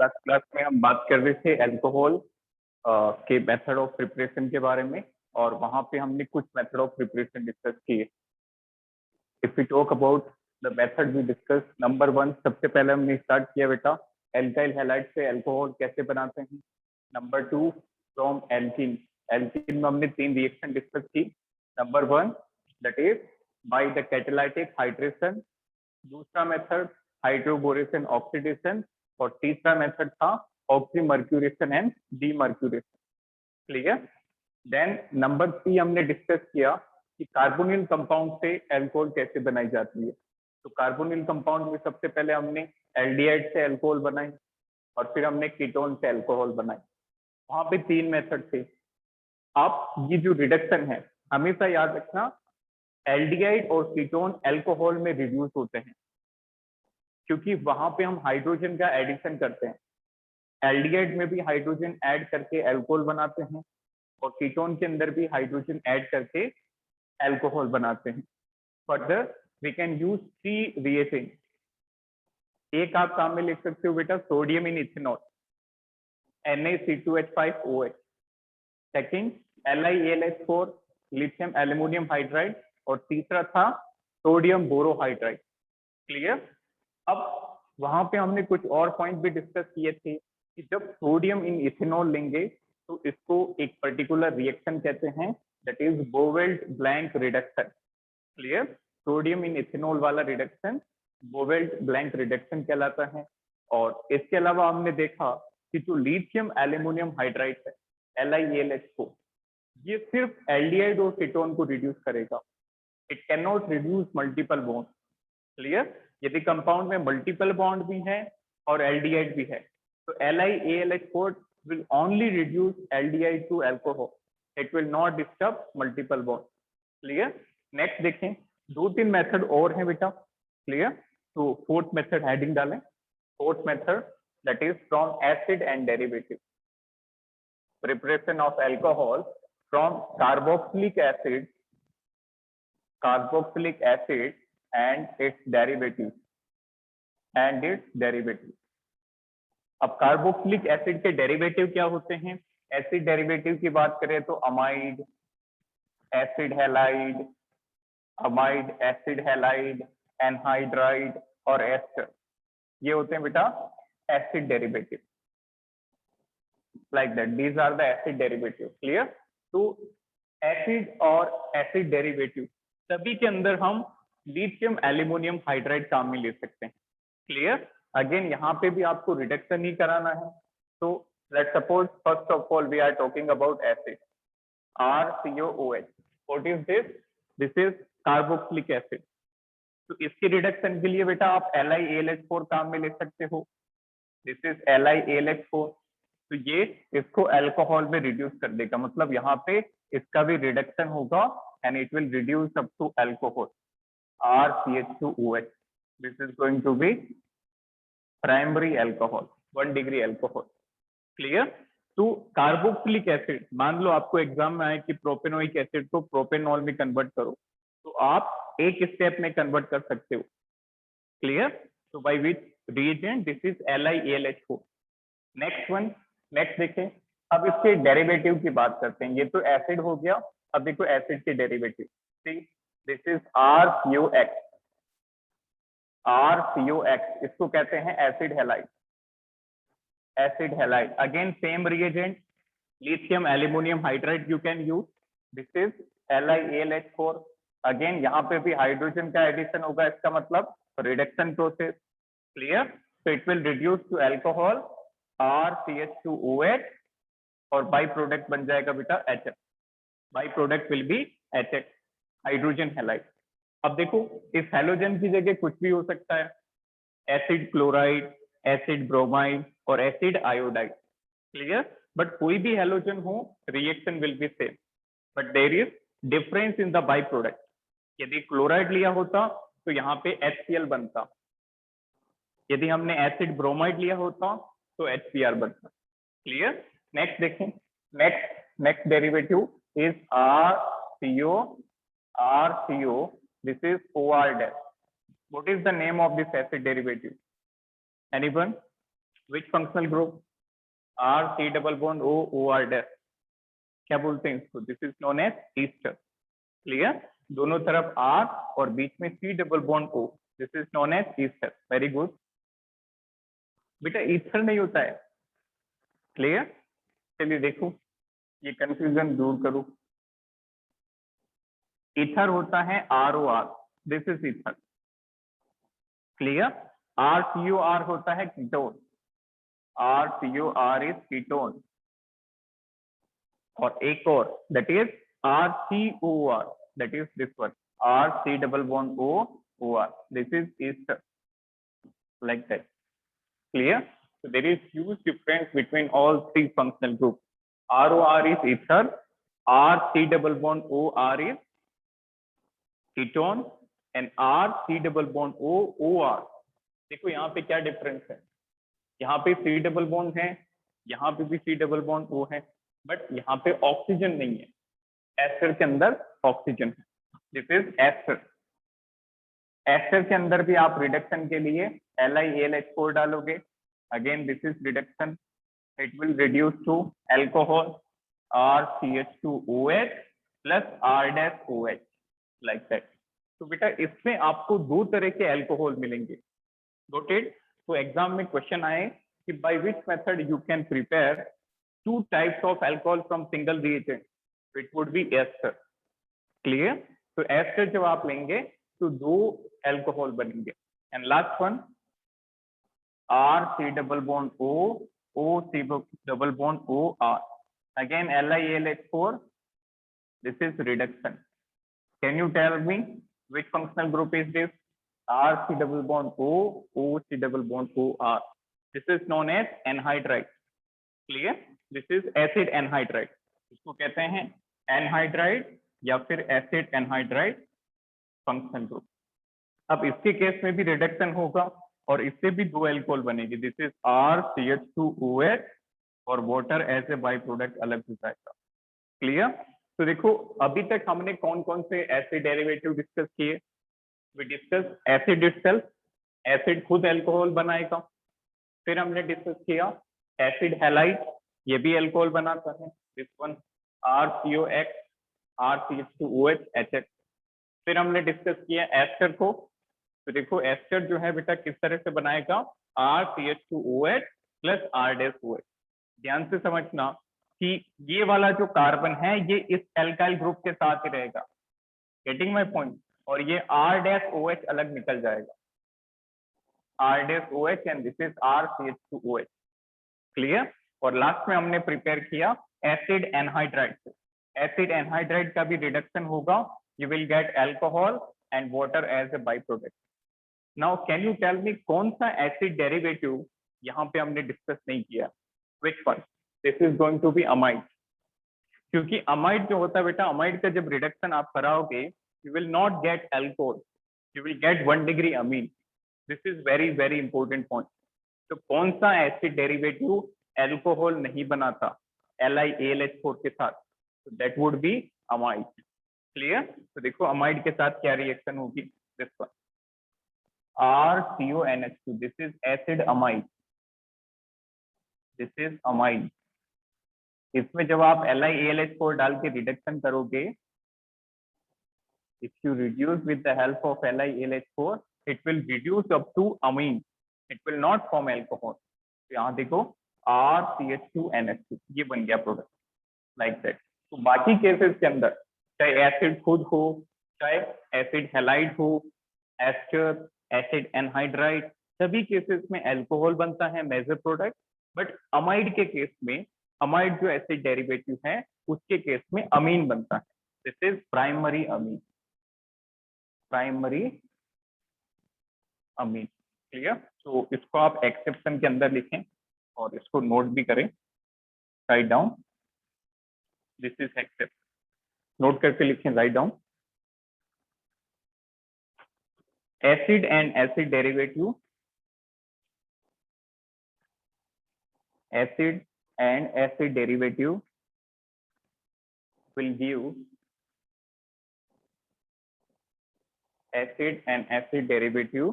Class में हम बात कर रहे थे अल्कोहल के मेथड ऑफ प्रिपरेशन के बारे में, और वहां पे हमने कुछ मेथड ऑफ प्रिपरेशन डिस्कस किए। If we talk about the method we discuss, number 1 सबसे पहले हमने स्टार्ट किया बेटा एल्काइल हैलाइड से अल्कोहल कैसे बनाते हैं। Number 2 from alkene. एल्कीन में हमने 3 रिएक्शन डिस्कस की। Number 1 that is by the catalytic hydration, दूसरा मेथड हाइड्रोबोरेशन ऑक्सीडेशन, और तीसरा मेथड था oxymercuration and demercuration. Clear. Then number 3 हमने डिस्कस किया कि कार्बोनिल कंपाउंड से अल्कोहल कैसे बनाई जाती है। तो कार्बोनिल कंपाउंड में सबसे पहले हमने एल्डिहाइड से अल्कोहल बनाई, और फिर हमने कीटोन से अल्कोहल बनाई। वहां पे 3 मेथड थे। अब ये जो रिडक्शन है, हमेशा याद रखना एल्डिहाइड और कीटोन अल्कोहल में रिड्यूस होते हैं, क्योंकि वहां पे हम हाइड्रोजन का एडिशन करते हैं। एल्डिहाइड में भी हाइड्रोजन ऐड करके अल्कोहल बनाते हैं, और कीटोन के अंदर भी हाइड्रोजन ऐड करके अल्कोहल बनाते हैं। Further we can use 3 reagent. एक आप काम में लिख सकते हो बेटा sodium in ethanol Na(C2H5OH), second LiAlH4 lithium aluminium hydride, और तीसरा था सोडियम बोरोहाइड्राइड। क्लियर। अब वहां पे हमने कुछ और पॉइंट भी डिस्कस किए थे कि जब सोडियम इन इथेनॉल लेंगे तो इसको एक पर्टिकुलर रिएक्शन कहते हैं, that is Bouveault Blanc reduction. Clear. Sodium in ethanol वाला रिडक्शन बोवेल्ट-ब्लैंक रिडक्शन कहलाता है। और इसके अलावा हमने देखा कि जो लिथियम एल्यूमिनियम हाइड्राइड है LiAlH4, ये सिर्फ एल्डिहाइड और कीटोन को रिड्यूस करेगा, it can not reduce multiple bond. Clear. यदि कंपाउंड में मल्टीपल बॉन्ड भी है और एल्डिहाइड भी है, तो LiAlH4 will only reduce aldehyde to alcohol, it will not disturb multiple bond। Clear. Next देखें, 2-3 मेथड और हैं बेटा। क्लियर। तो फोर्थ मेथड हेडिंग डालें। Fourth method that is from acid and derivative, preparation of alcohol from carboxylic acid and its derivatives अब carboxylic acid के derivative क्या होते हैं? एसिड डेरिवेटिव की बात करें तो अमाइड, एसिड हैलाइड, एनहाइड्राइड और एस्टर, ये होते हैं बेटा acid derivative. Like that, these are the acid derivative. Clear. तो एसिड और एसिड डेरिवेटिव सभी के अंदर हम लिथियम एल्यूमिनियम हाइड्राइड काम में ले सकते हैं। क्लियर। अगेन यहाँ पे भी आपको रिडक्शन ही कराना है। तो let's suppose first of all we are talking about acid RCOOH। What is this? This is carboxylic acid. तो इसके रिडक्शन के लिए बेटा आप LiAlH4 काम में ले सकते हो। This is LiAlH4। तो ये इसको अल्कोहल में रिड्यूस कर देगा, मतलब यहाँ पे इसका भी रिडक्शन होगा and it will reduce up to alcohol RCH2OH। This is going to be primary alcohol, 1 degree alcohol. Clear. तो कार्बोक्सिलिक एसिड, मान लो आपको एग्जाम में आए कि प्रोपेनोइक एसिड को प्रोपेनॉल में कन्वर्ट करो, तो आप एक स्टेप में कन्वर्ट कर सकते हो। क्लियर। तो by which reagent? This is LiAlH4। Next देखें, अब इसके डेरिवेटिव की बात करते हैं। ये तो एसिड हो गया, अब देखो एसिड के derivative. See this is RCOX। इसको कहते हैं acid halide. Again same reagent, lithium aluminium hydride you can use. This is LiAlH4। Again यहाँ पे भी हाइड्रोजन का एडिशन होगा, इसका मतलब reduction process. Clear. so it will reduce to alcohol RCH2OH और बाई प्रोडक्ट बन जाएगा बेटा HF। By product will be HF, hydrogen halide. अब देखो इस हैलोजन की जगह कुछ भी हो सकता है, एसिड क्लोराइड, एसिड ब्रोमाइड और एसिड आयोडाइड। क्लियर। बट कोई भी हैलोजन हो reaction will be same, but there is difference in the by product. यदि क्लोराइड लिया होता तो यहाँ पे HCl बनता, यदि हमने एसिड ब्रोमाइड लिया होता तो HBr बनता। क्लियर। नेक्स्ट देखें, next derivative is RCO। This is OR dash। What is the name of this acid derivative? Anyone? Which functional group? R C double bond O O R dash, क्या बोलते हैं इसको? This is known as ester. Clear? दोनों तरफ R और बीच में C double bond O, this is known as ester. Very good बेटा, ईथर नहीं होता है। क्लियर? चलिए देखो, ये कंफ्यूजन दूर करो। ईथर होता है R O R, this is ether. Clear? R C O R होता है ketone, R C O R is ketone. और एक और, that is R C O R, that is this one, R C double bond O O R, this is ester, like that. Clear? So there is huge difference between all three functional groups. ROR is ether, R C double bond O R is ketone, and R C double bond O O R. देखो यहाँ पे क्या difference है, यहाँ पे C double bond है, यहाँ पे भी C डबल बॉन्ड O है, बट यहाँ पे ऑक्सीजन नहीं है, एस्टर के अंदर ऑक्सीजन है, दिस इज एस्टर। एस्टर के अंदर भी आप रिडक्शन के लिए LiAlH4 डालोगे, again this is reduction, it will reduce to alcohol RCH2OH plus R dash OH, like that. तो बेटा इसमें आपको दो तरह के अल्कोहल मिलेंगे, नोटेड। तो एग्जाम में क्वेश्चन आए कि by which method you can prepare two types of alcohol from single reagent, it would be ester. Clear? तो एस्टर जब आप लेंगे तो दो अल्कोहल बनेंगे। And last one, R C double bond O, O C double bond O R. Again LiAlH4, this is reduction. Can you tell me which functional group is this? R C double bond O, O C double bond O R. This is known as anhydride. Clear? This is acid anhydride. इसको कहते हैं anhydride या फिर acid anhydride functional group. अब इसके case में भी reduction होगा और इससे भी दो एल्कोहल बनेगी, दिस इज RCH2OH और water as a by product अलग हो जाएगा। क्लियर? तो देखो अभी तक हमने कौन कौन से एसिड डेरिवेटिव डिस्कस किए? We discuss acid itself, acid खुद एल्कोहल बनाएगा। फिर हमने डिस्कस किया एसिड हैलाइड, ये भी एल्कोहल बनाता है, this one RCOX RCH2OH HX। फिर हमने डिस्कस किया एस्टर को, तो देखो एस्टर जो है बेटा किस तरह से बनाएगा, RCH2OH plus R dash OH। ध्यान से समझना कि ये वाला जो कार्बन है ये इस एल्काइल ग्रुप के साथ ही रहेगा, गेटिंग माय पॉइंट, और ये R dash OH अलग निकल जाएगा, R dash OH and this is RCH2OH। Clear? और लास्ट में हमने प्रिपेयर किया एसिड एनहाइड्राइड से, एसिड एनहाइड्राइड का भी रिडक्शन होगा, you will get alcohol and water as a by product. Now can you tell me कौन सा एसिड डेरिवेटिव यहाँ पे हमने डिस्कस नहीं किया? Which one? This is going to be amide, क्योंकि अमाइड जो होता है बेटा, अमाइड का जब रिडक्शन आप कराओगे you will not gate alcohol, you will gate 1 degree amine. This is very very important point. तो कौन सा एसिड डेरिवेटिव अल्कोहल नहीं बनाता LiAlH4 के साथ? तो that would be amide. Clear? तो देखो अमाइड के साथ क्या रिएक्शन होगी, this one RCONH2, this is acid amide, this is amide। इसमें जब आप LiAlH4 डाल के रिडक्शन करोगे, if you reduce with the help of LiAlH4, it will reduce up to amine, it will not form alcohol। तो यहाँ देखो RCH2NH2, ये बन गया प्रोडक्ट, लाइक दैट। तो बाकी केसेस के अंदर चाहे एसिड खुद हो, चाहे एसिड हैलाइड हो, एस्टर, एसिड एनहाइड्राइड, सभी केसेस में अल्कोहल बनता है मेजर प्रोडक्ट, बट अमाइड के केस में, अमाइड जो एसिड डेरिवेटिव है उसके केस में अमीन बनता है, this is primary amine, primary amine. Clear? तो इसको आप एक्सेप्शन के अंदर लिखें और इसको नोट भी करें, write down, this is except, note करके लिखें, write down. Acid and acid derivative, acid and acid derivative will give, acid and acid derivative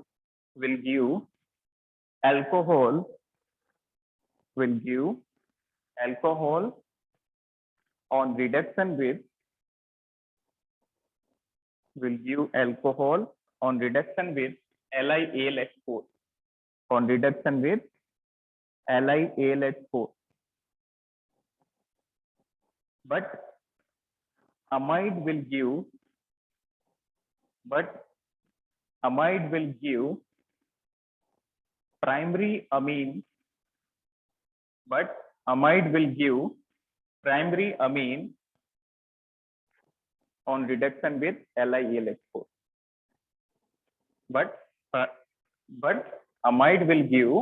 will give alcohol will give alcohol on reduction with LiAlH4 on reduction with LiAlH4, but amide will give primary amine, on reduction with LiAlH4, but amide will give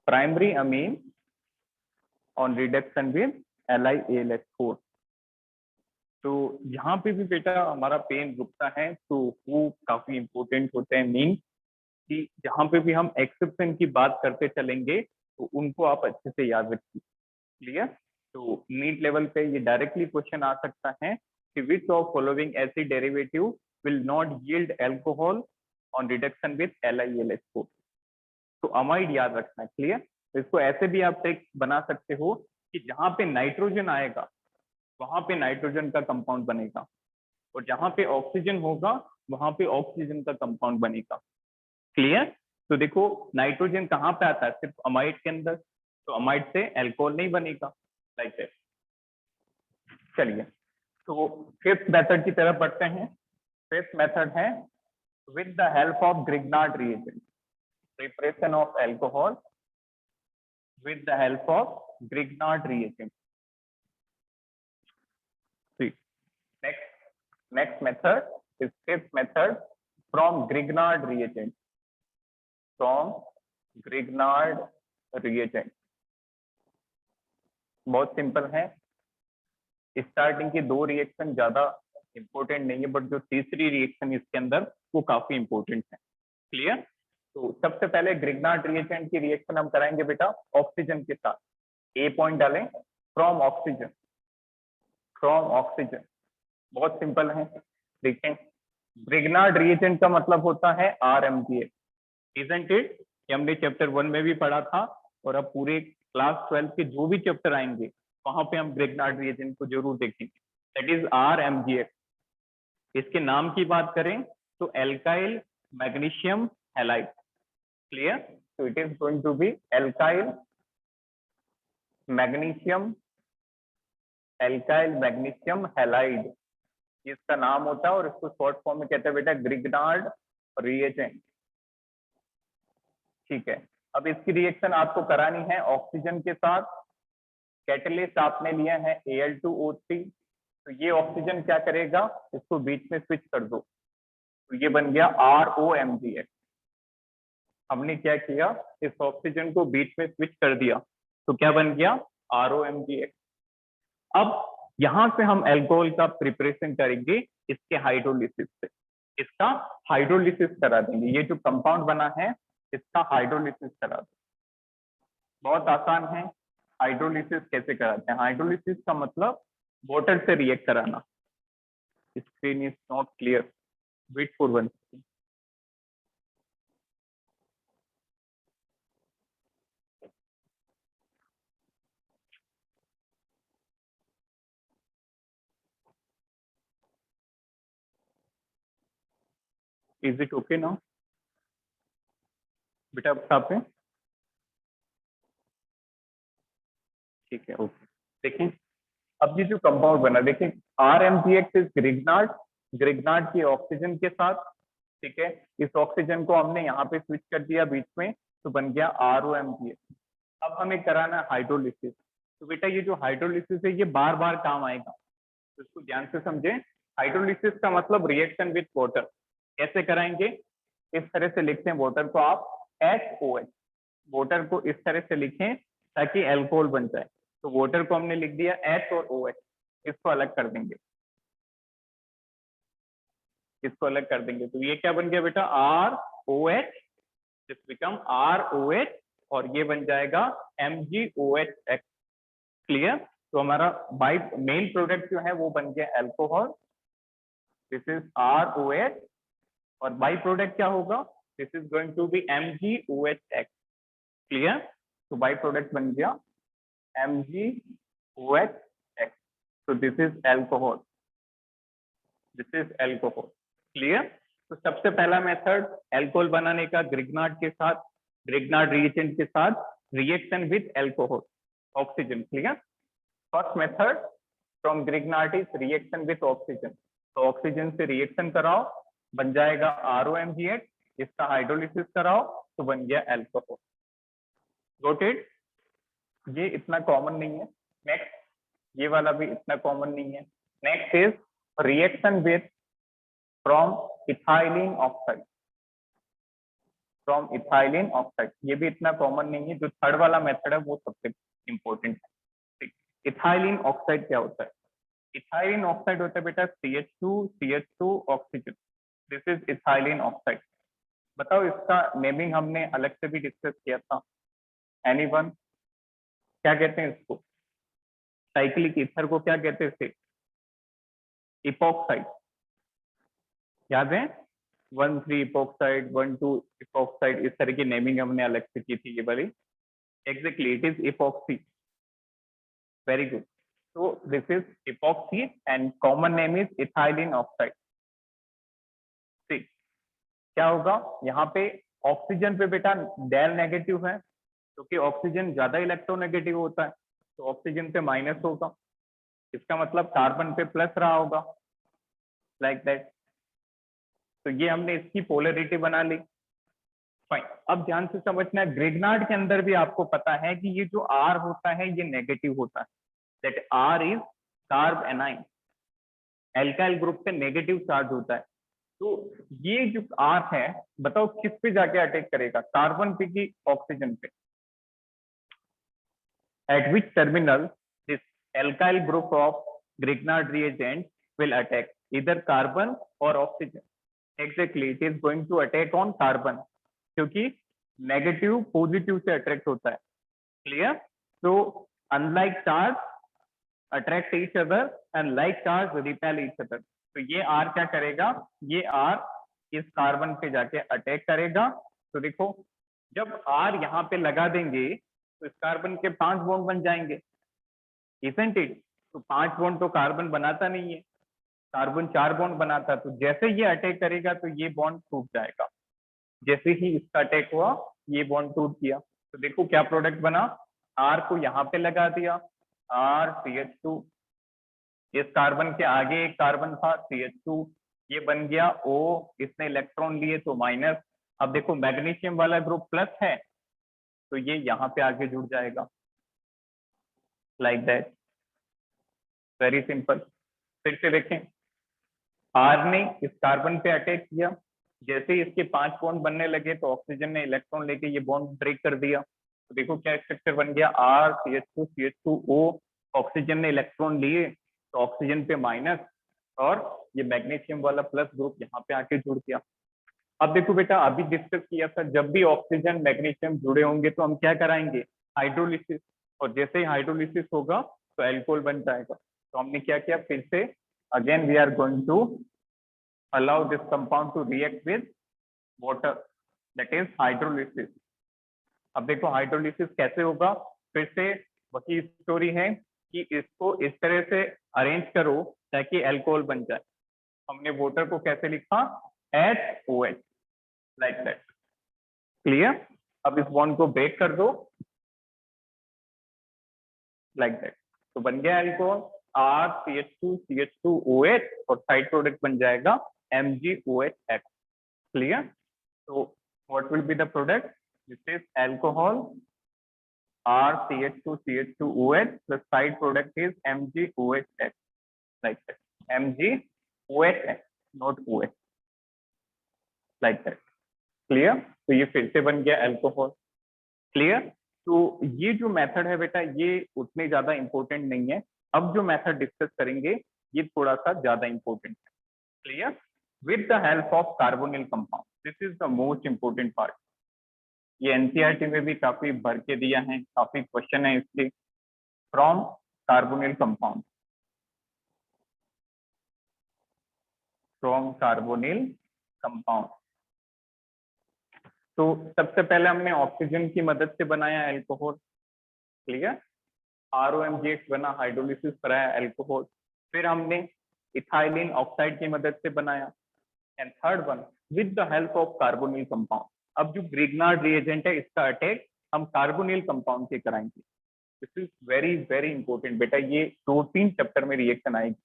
primary amine on reduction with LiAlH4. तो यहाँ पे भी बेटा हमारा pen रुकता है, तो वो काफी इंपॉर्टेंट होते हैं। मीन कि जहाँ पे भी हम एक्सेप्शन की बात करते चलेंगे तो उनको आप अच्छे से याद रखिए। क्लियर? तो नीट लेवल पे ये डायरेक्टली क्वेश्चन आ सकता है कि which of following acid derivative will not yield alcohol on reduction with LiAlH4। तो अमाइड याद रखना है। क्लियर? तो इसको ऐसे भी आप टेक्स्ट बना सकते हो कि जहाँ पे नाइट्रोजन आएगा वहां पे नाइट्रोजन का कंपाउंड बनेगा, और जहां पे ऑक्सीजन होगा वहां पे ऑक्सीजन का कंपाउंड बनेगा। क्लियर? तो देखो नाइट्रोजन कहाँ पे आता है? सिर्फ अमाइड के अंदर, तो अमाइड से अल्कोहल नहीं बनेगा। Like that. चलिए, तो फिफ्थ मेथड की तरफ बढ़ते हैं। फिफ्थ मेथड है with the help of Grignard reagent, preparation of alcohol with the help of Grignard reagent. See, next method is fifth method from Grignard reagent. बहुत सिंपल है। Starting की दो रिएक्शन ज्यादा इंपॉर्टेंट नहीं है, बट जो तीसरी रिएक्शन इसके अंदर वो काफी इंपॉर्टेंट है। क्लियर? तो सबसे पहले ग्रिग्नार्ड रिएजेंट की रिएक्शन हम कराएंगे बेटा ऑक्सीजन के साथ। ए पॉइंट डालें, फ्रॉम ऑक्सीजन, बहुत सिंपल है। देखें, ग्रिग्नार्ड रिएजेंट का मतलब होता है RMGX, इजंट इट? ये हमने चैप्टर 1 में भी पढ़ा था, और अब पूरे क्लास 12 के जो भी चैप्टर आएंगे वहां पे हम ग्रिग्नार्ड रिएजेंट को जरूर देखेंगे। That is RMGX। इसके नाम की बात करें तो alkyl magnesium halide. Clear? so it is going to be alkyl magnesium halide, इसका नाम होता है, और इसको शॉर्ट फॉर्म में कहते हैं बेटा ग्रिग्नार्ड रिएजेंट। ठीक है, अब इसकी रिएक्शन आपको करानी है ऑक्सीजन के साथ। कैटलिस्ट आपने लिया है Al2O3, तो ये ऑक्सीजन क्या करेगा, इसको बीच में स्विच कर दो, तो ये बन गया ROMgX। हमने क्या किया, इस ऑक्सीजन को बीच में स्विच कर दिया, तो क्या बन गया, ROMgX। अब यहां से हम अल्कोहल का प्रिपरेशन करेंगे इसके हाइड्रोलिसिस से। इसका हाइड्रोलिसिस करा देंगे, ये जो कंपाउंड बना है इसका हाइड्रोलिसिस करा देंगे। बहुत आसान है। हाइड्रोलिसिस कैसे कराते हैं? हाइड्रोलिसिस का मतलब वाटर से रिएक्ट कराना। Screen is not clear, wait for 1 सेकंड। इज इट ओके नाउ बेटा? आप पे ठीक है, ओके। देखिए, अब ये जो कंपाउंड बना, देखिए RMGX इज ग्रिग्नार्ड की ऑक्सीजन के साथ। ठीक है, इस ऑक्सीजन को हमने यहाँ पे स्विच कर दिया बीच में, तो बन गया ROMGX। अब हमें कराना है हाइड्रोलिसिस। तो बेटा ये जो हाइड्रोलिसिस है ये बार बार काम आएगा, तो इसको ध्यान से समझे। हाइड्रोलिसिस का मतलब रिएक्शन विथ वाटर। कैसे कराएंगे? इस तरह से लिखते हैं वाटर को आप HOH, वाटर को इस तरह से लिखें ताकि अल्कोहल बन जाए। तो वाटर को हमने लिख दिया H और OH, इसको अलग कर देंगे, तो ये क्या बन गया बेटा, ROH, दिस बिकम ROH, और ये बन जाएगा MgOH। क्लियर? तो हमारा बाई मेन प्रोडक्ट जो है वो बन गया अल्कोहल, दिस इज ROH, और बाई प्रोडक्ट क्या होगा, this is going to be MgOH। Clear? तो बाई प्रोडक्ट बन गया MgOH। तो this is alcohol, this is alcohol. Clear? तो सबसे पहला मेथड एल्कोहल बनाने का ग्रिग्नार्ड के साथ, ग्रिग्नार्ड रिएजेंट के साथ reaction with alcohol oxygen. Clear? First method from Grignard is reaction with oxygen. तो ऑक्सीजन से रिएक्शन कराओ, बन जाएगा ROMgH। इसका हाइड्रोलिसिस कराओ तो बन गया एल्कोहल। Got it? ये इतना कॉमन नहीं है। नेक्स्ट, ये वाला भी इतना कॉमन नहीं है। Next is reaction with from ethylene oxide, from ethylene oxide. ये भी इतना कॉमन नहीं है। जो थर्ड वाला मेथड है वो सबसे इंपॉर्टेंट है। इथाइलिन ऑक्साइड क्या होता है? इथाइलिन ऑक्साइड होता है बेटा CH2 oxygen. This is ethylene oxide. बताओ, इसका नेमिंग हमने अलग से भी डिस्कस किया था। एनीवन? क्या कहते हैं इसको? साइक्लिक ईथर को क्या कहते थे? इपॉक्साइड। याद है? 1,3 इपॉक्साइड, 1,2 इपॉक्साइड, इस तरह की नेमिंग हमने अलग से की थी ये वाली। Exactly, it is epoxy. Very good. So this is epoxy and common name is ethylene oxide। ठीक, क्या होगा यहाँ पे? ऑक्सीजन पे बेटा डेल नेगेटिव है, क्योंकि ऑक्सीजन ज्यादा इलेक्ट्रोनेगेटिव होता है, तो ऑक्सीजन पे माइनस होगा। इसका मतलब कार्बन पे प्लस रहा होगा, लाइक दैट। तो ये हमने इसकी पोलरिटी बना ली। फाइन। अब ध्यान से समझना, ग्रिग्नार्ड के अंदर भी आपको पता है कि ये जो R होता है ये नेगेटिव होता है। That R is carb A9. Alkyl group पे नेगेटिव चार्ज होता है। तो ये जो R है, बताओ किस पे जाके अटैक करेगा? कार्बन पे की ऑक्सीजन पे? At which terminal this alkyl group of Grignard reagent will attack? इधर कार्बन और oxygen. Exactly, it is going to attack on carbon, क्योंकि नेगेटिव पॉजिटिव से अट्रैक्ट होता है। क्लियर? तो unlike charge attract each other and like charge repel each other. तो ये R क्या करेगा? ये R इस कार्बन पे जाके अटैक करेगा। तो देखो, जब R यहाँ पे लगा देंगे तो इस कार्बन के 5 बॉन्ड बन जाएंगे, इजंट इट? तो 5 बॉन्ड तो कार्बन बनाता नहीं है, कार्बन 4 बॉन्ड बनाता। तो जैसे ये अटैक करेगा तो ये बॉन्ड टूट जाएगा। जैसे ही इसका अटैक हुआ, ये बॉन्ड टूट गया। तो देखो क्या प्रोडक्ट बना? R को यहाँ पे लगा दिया, RCH2। इस कार्बन के आगे एक कार्बन था CH2, ये बन गया O। इसने इलेक्ट्रॉन लिए तो माइनस। अब देखो मैग्नीशियम वाला ग्रुप प्लस है, तो ये यहाँ पे आगे जुड़ जाएगा, लाइक दैट। Very simple. फिर से देखें, R ने इस कार्बन पे अटैक किया, जैसे ही इसके 5 बॉन्ड बनने लगे तो ऑक्सीजन ने इलेक्ट्रॉन लेके ये बॉन्ड ब्रेक कर दिया। तो देखो क्या स्ट्रक्चर बन गया? RCH2CH2O। ऑक्सीजन ने इलेक्ट्रॉन लिए तो ऑक्सीजन पे माइनस, और ये मैग्नीशियम वाला प्लस ग्रुप यहाँ पे आके जुड़ गया। अब देखो बेटा, अभी डिस्कस किया था, जब भी ऑक्सीजन मैग्नीशियम जुड़े होंगे तो हम क्या कराएंगे? हाइड्रोलिसिस। और जैसे ही हाइड्रोलिसिस होगा तो एल्कोहल बन जाएगा। तो हमने क्या किया? फिर से again we are going to allow this compound to react with water, that is hydrolysis। अब देखो हाइड्रोलिसिस कैसे होगा? फिर से वही स्टोरी है कि इसको इस तरह से अरेंज करो ताकि अल्कोहल बन जाए। हमने वाटर को कैसे लिखा? HOH, like that. क्लियर? अब इस बॉन्ड को ब्रेक कर दो, लाइक दैट। तो बन गया अल्कोहल RCH2CH2OH, और साइड प्रोडक्ट बन जाएगा MgOH। Clear? So what will be the product? This is alcohol RCH2CH2OH, the side product is MgOH, like that। MgOH, not OH, like that। Clear? तो ये फिर से बन गया अल्कोहल। क्लियर? तो ये जो मेथड है बेटा, ये उतने ज्यादा इंपॉर्टेंट नहीं है। अब जो मेथड डिस्कस करेंगे ये थोड़ा सा ज्यादा इंपॉर्टेंट है। Clear? With the help of carbonyl compound, this is the most important part. ये एनसीईआरटी में भी काफी भर के दिया है, काफी क्वेश्चन है इसके। From carbonyl compound, from carbonyl compound. तो सबसे पहले हमने ऑक्सीजन की मदद से बनाया एल्कोहल, क्लियर, ROMgH बना, हाइड्रोलिसिस कराया एल्कोहल। फिर हमने इथाइलिन ऑक्साइड की मदद से बनाया। And third one with the help of carbonyl compound. अब जो ग्रिग्नार्ड रिएजेंट है इसका अटैक हम कार्बोनिल कंपाउंड से कराएंगे। This is very very important बेटा, ये 2-3 चैप्टर में रिएक्शन आएगी।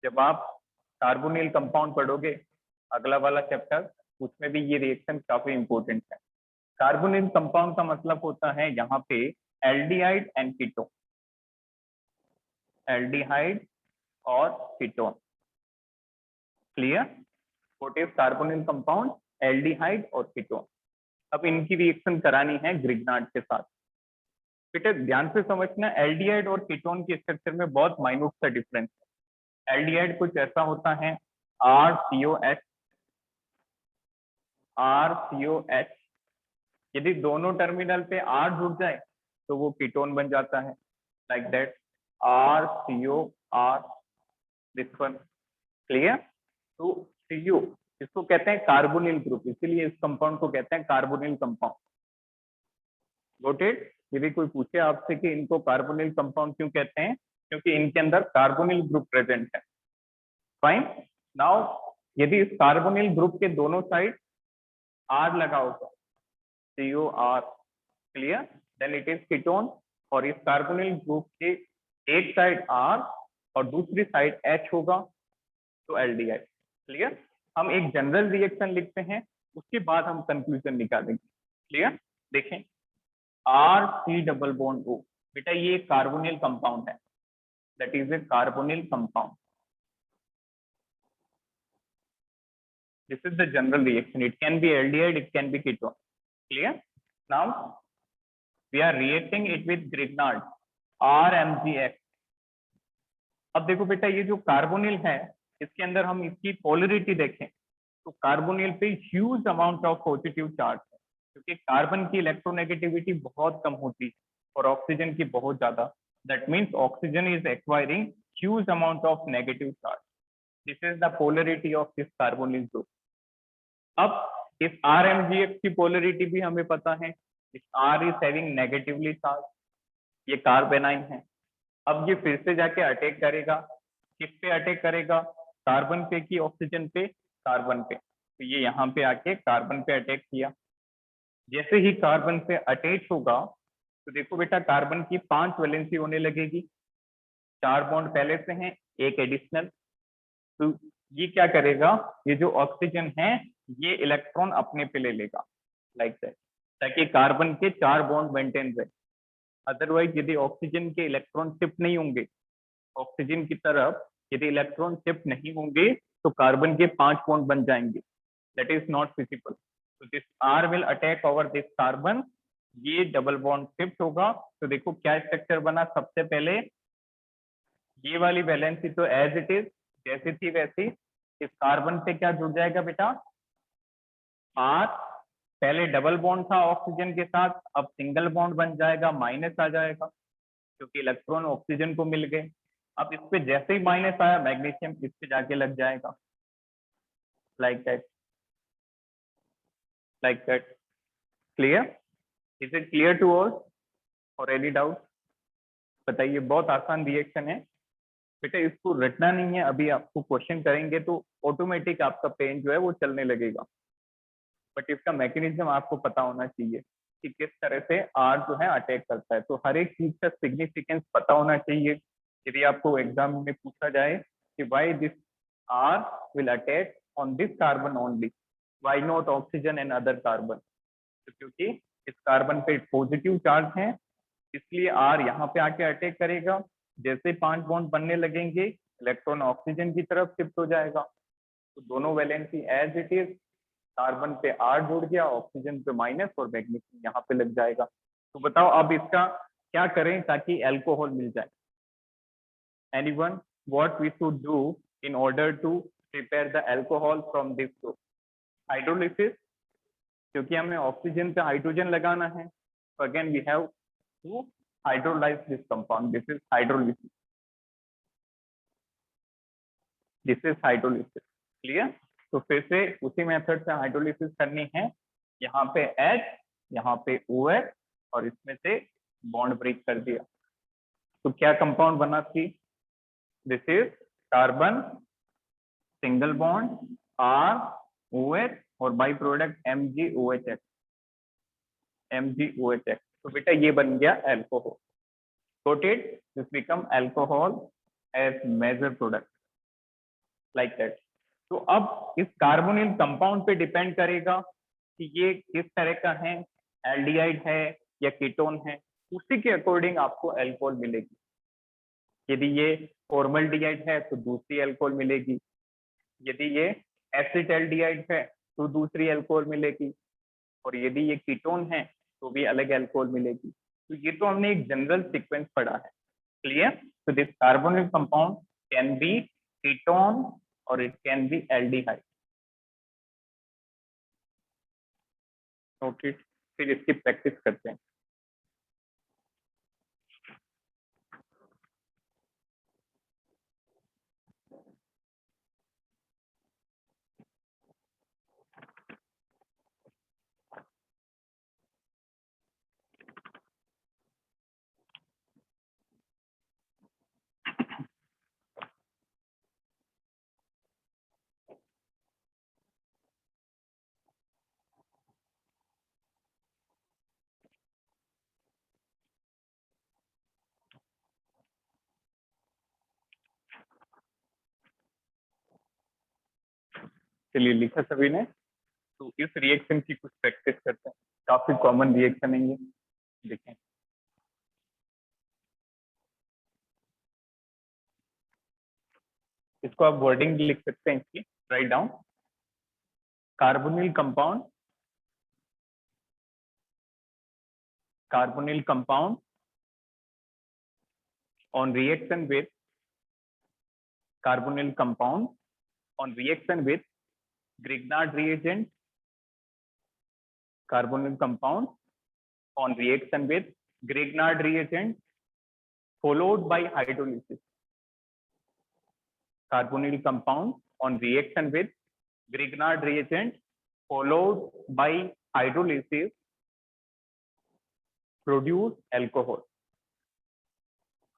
जब आप कार्बोनिल कंपाउंड पढ़ोगे अगला वाला चैप्टर, उसमें भी ये रिएक्शन काफी इंपॉर्टेंट है। कार्बोनिल कंपाउंड का मतलब होता है यहाँ पे एल्डिहाइड एंड कीटोन, एल्डिहाइड और ketone, clear. What is carbonyl compound? Aldehyde और कीटोन। अब इनकी रिएक्शन करानी है ग्रिग्नार्ड के साथ। बेटा ध्यान से समझना, एल्डिहाइड और कीटोन के स्ट्रक्चर में बहुत माइन्यूट सा डिफरेंस है। एल्डिहाइड कुछ ऐसा होता है RCOH, RCOH, यदि दोनों टर्मिनल पे R जुड़ जाए तो वो कीटोन बन जाता है, like that RCOR, this one, clear. तो CO इसको कहते हैं कार्बोनिल ग्रुप, इसीलिए इस कंपाउंड को कहते हैं कार्बोनिल कंपाउंड। Got it? यदि कोई पूछे आपसे कि इनको कार्बोनिल कंपाउंड क्यों कहते हैं, क्योंकि इनके अंदर कार्बोनिल ग्रुप प्रेजेंट है। फाइन। नाउ यदि इस कार्बोनिल ग्रुप के दोनों साइड R लगा होगा, COR, clear, then it is ketone. और इस कार्बोनिल ग्रुप के एक साइड R और दूसरी साइड H होगा तो एल्डिहाइड, क्लियर। हम एक जनरल रिएक्शन लिखते हैं, उसके बाद हम कंक्लूजन निकालेंगे, क्लियर। देखें RC डबल बॉन्ड O, बेटा ये कार्बोनिल कंपाउंड है, that is a carbonyl compound. This is the general reaction. It can be aldehyde, it can be ketone. Clear? Now we are reacting it with Grignard, RMgX. अब देखो बेटा ये जो carbonyl है इसके अंदर हम इसकी पोलरिटी देखें तो कार्बोनिल पे huge amount of positive charge है, क्योंकि कार्बन की इलेक्ट्रोनेगेटिविटी बहुत कम होती है और ऑक्सीजन की बहुत ज्यादा। That means oxygen is acquiring huge amount of negative charge. This is the polarity of this carbonyl group. अब इस RMgX की पोलरिटी भी हमें पता है, इस R is having negatively charge, ये कार्बेनाइन है। अब ये फिर से जाके अटैक करेगा, किस पे अटैक करेगा? कार्बन पे की ऑक्सीजन पे? कार्बन पे। तो ये यहाँ पे आके कार्बन पे अटैक किया। जैसे ही कार्बन पे अटैच होगा तो देखो बेटा कार्बन की 5 वैलेंसी होने लगेगी, 4 बॉन्ड पहले से हैं, एक एडिशनल। तो ये क्या करेगा, ये जो ऑक्सीजन है ये इलेक्ट्रॉन अपने पे ले लेगा, लाइक दैट, ताकि कार्बन के 4 बॉन्ड मेंटेन रहे। अदरवाइज यदि ऑक्सीजन के इलेक्ट्रॉन शिफ्ट नहीं होंगे, ऑक्सीजन की तरफ यदि इलेक्ट्रॉन शिफ्ट नहीं होंगे तो कार्बन के 5 बॉन्ड बन जाएंगे, दैट इज नॉट फिजिबल। तो this R will attack over this carbon, ये डबल बॉन्ड शिफ्ट होगा। तो देखो क्या स्ट्रक्चर बना, सबसे पहले ये वाली वैलेंसी तो एज इट इज जैसी थी वैसी, इस कार्बन पे क्या जुड़ जाएगा बेटा? R, पहले डबल बॉन्ड था ऑक्सीजन के साथ, अब सिंगल बॉन्ड बन जाएगा, माइनस आ जाएगा क्योंकि इलेक्ट्रॉन ऑक्सीजन को मिल गए। अब इस पे जैसे ही माइनस आया मैग्नीशियम इस पे जाके लग जाएगा, like that, like that, clear. Is it clear to all और एनी डाउट? बताइए, बहुत आसान रिएक्शन है बेटा, इसको रटना नहीं है। अभी आपको क्वेश्चन करेंगे तो ऑटोमेटिक आपका पेन जो है वो चलने लगेगा, बट इसका मैकेनिज्म आपको पता होना चाहिए कि किस तरह से R जो है अटैक करता है। तो हर एक चीज का सिग्निफिकेंस पता होना चाहिए। यदि आपको एग्जाम में पूछा जाए कि why this R will attack on this carbon only, why not oxygen and other carbon, तो क्योंकि इस कार्बन पे पॉजिटिव चार्ज है इसलिए R यहाँ पे आके अटैक करेगा। जैसे 5 बॉन्ड बनने लगेंगे इलेक्ट्रॉन ऑक्सीजन की तरफ शिफ्ट हो जाएगा, तो दोनों valency as it is, carbon पे R जुड़ गया, ऑक्सीजन पे माइनस और मैग्नीशियम यहाँ पे लग जाएगा। तो बताओ अब इसका क्या करें ताकि अल्कोहल मिल जाए? Anyone, what we should do in order to prepare the alcohol from this group? Hydrolysis, क्योंकि हमें ऑक्सीजन पे हाइड्रोजन लगाना है, तो again we have to hydrolyse this compound, this is hydrolysis, this is hydrolysis, clear. तो फिर से उसी मेथड से हाइड्रोलिसिस करनी है। यहाँ पे H, यहाँ पे OH, और इसमें से बॉन्ड ब्रेक कर दिया। तो क्या कंपाउंड बना थी? This is carbon single bond ROH और बाई प्रोडक्ट MgOH, MgOH। तो बेटा ये बन गया alcohol. Coated, this become alcohol as major product, like that. तो अब इस कार्बोनिल कंपाउंड पे डिपेंड करेगा कि ये किस तरह का है, एल्डिहाइड है या कीटोन है, उसी के अकॉर्डिंग आपको अल्कोहल मिलेगी। यदि ये फॉर्मल्डिहाइड है तो दूसरी अल्कोहल मिलेगी, यदि ये एसिटाल्डिहाइड है तो दूसरी अल्कोहल मिलेगी, और यदि ये कीटोन है तो भी अलग अल्कोहल मिलेगी। तो ये तो हमने एक जनरल सीक्वेंस पढ़ा है, क्लियर? तो this carbonyl compound can be ketone और it can be aldehyde. Noted. फिर इसकी प्रैक्टिस करते हैं। चलिए, लिखा सभी ने? तो इस रिएक्शन की कुछ प्रैक्टिस करते हैं। काफी कॉमन रिएक्शन है ये, देखें। इसको आप वर्डिंग लिख सकते हैं इसकी, write down. Carbonyl compound, carbonyl compound on reaction with carbonyl compound on reaction with Grignard reagent, carbonyl compound on reaction with Grignard reagent followed by hydrolysis, carbonyl compound on reaction with Grignard reagent followed by hydrolysis produce alcohol,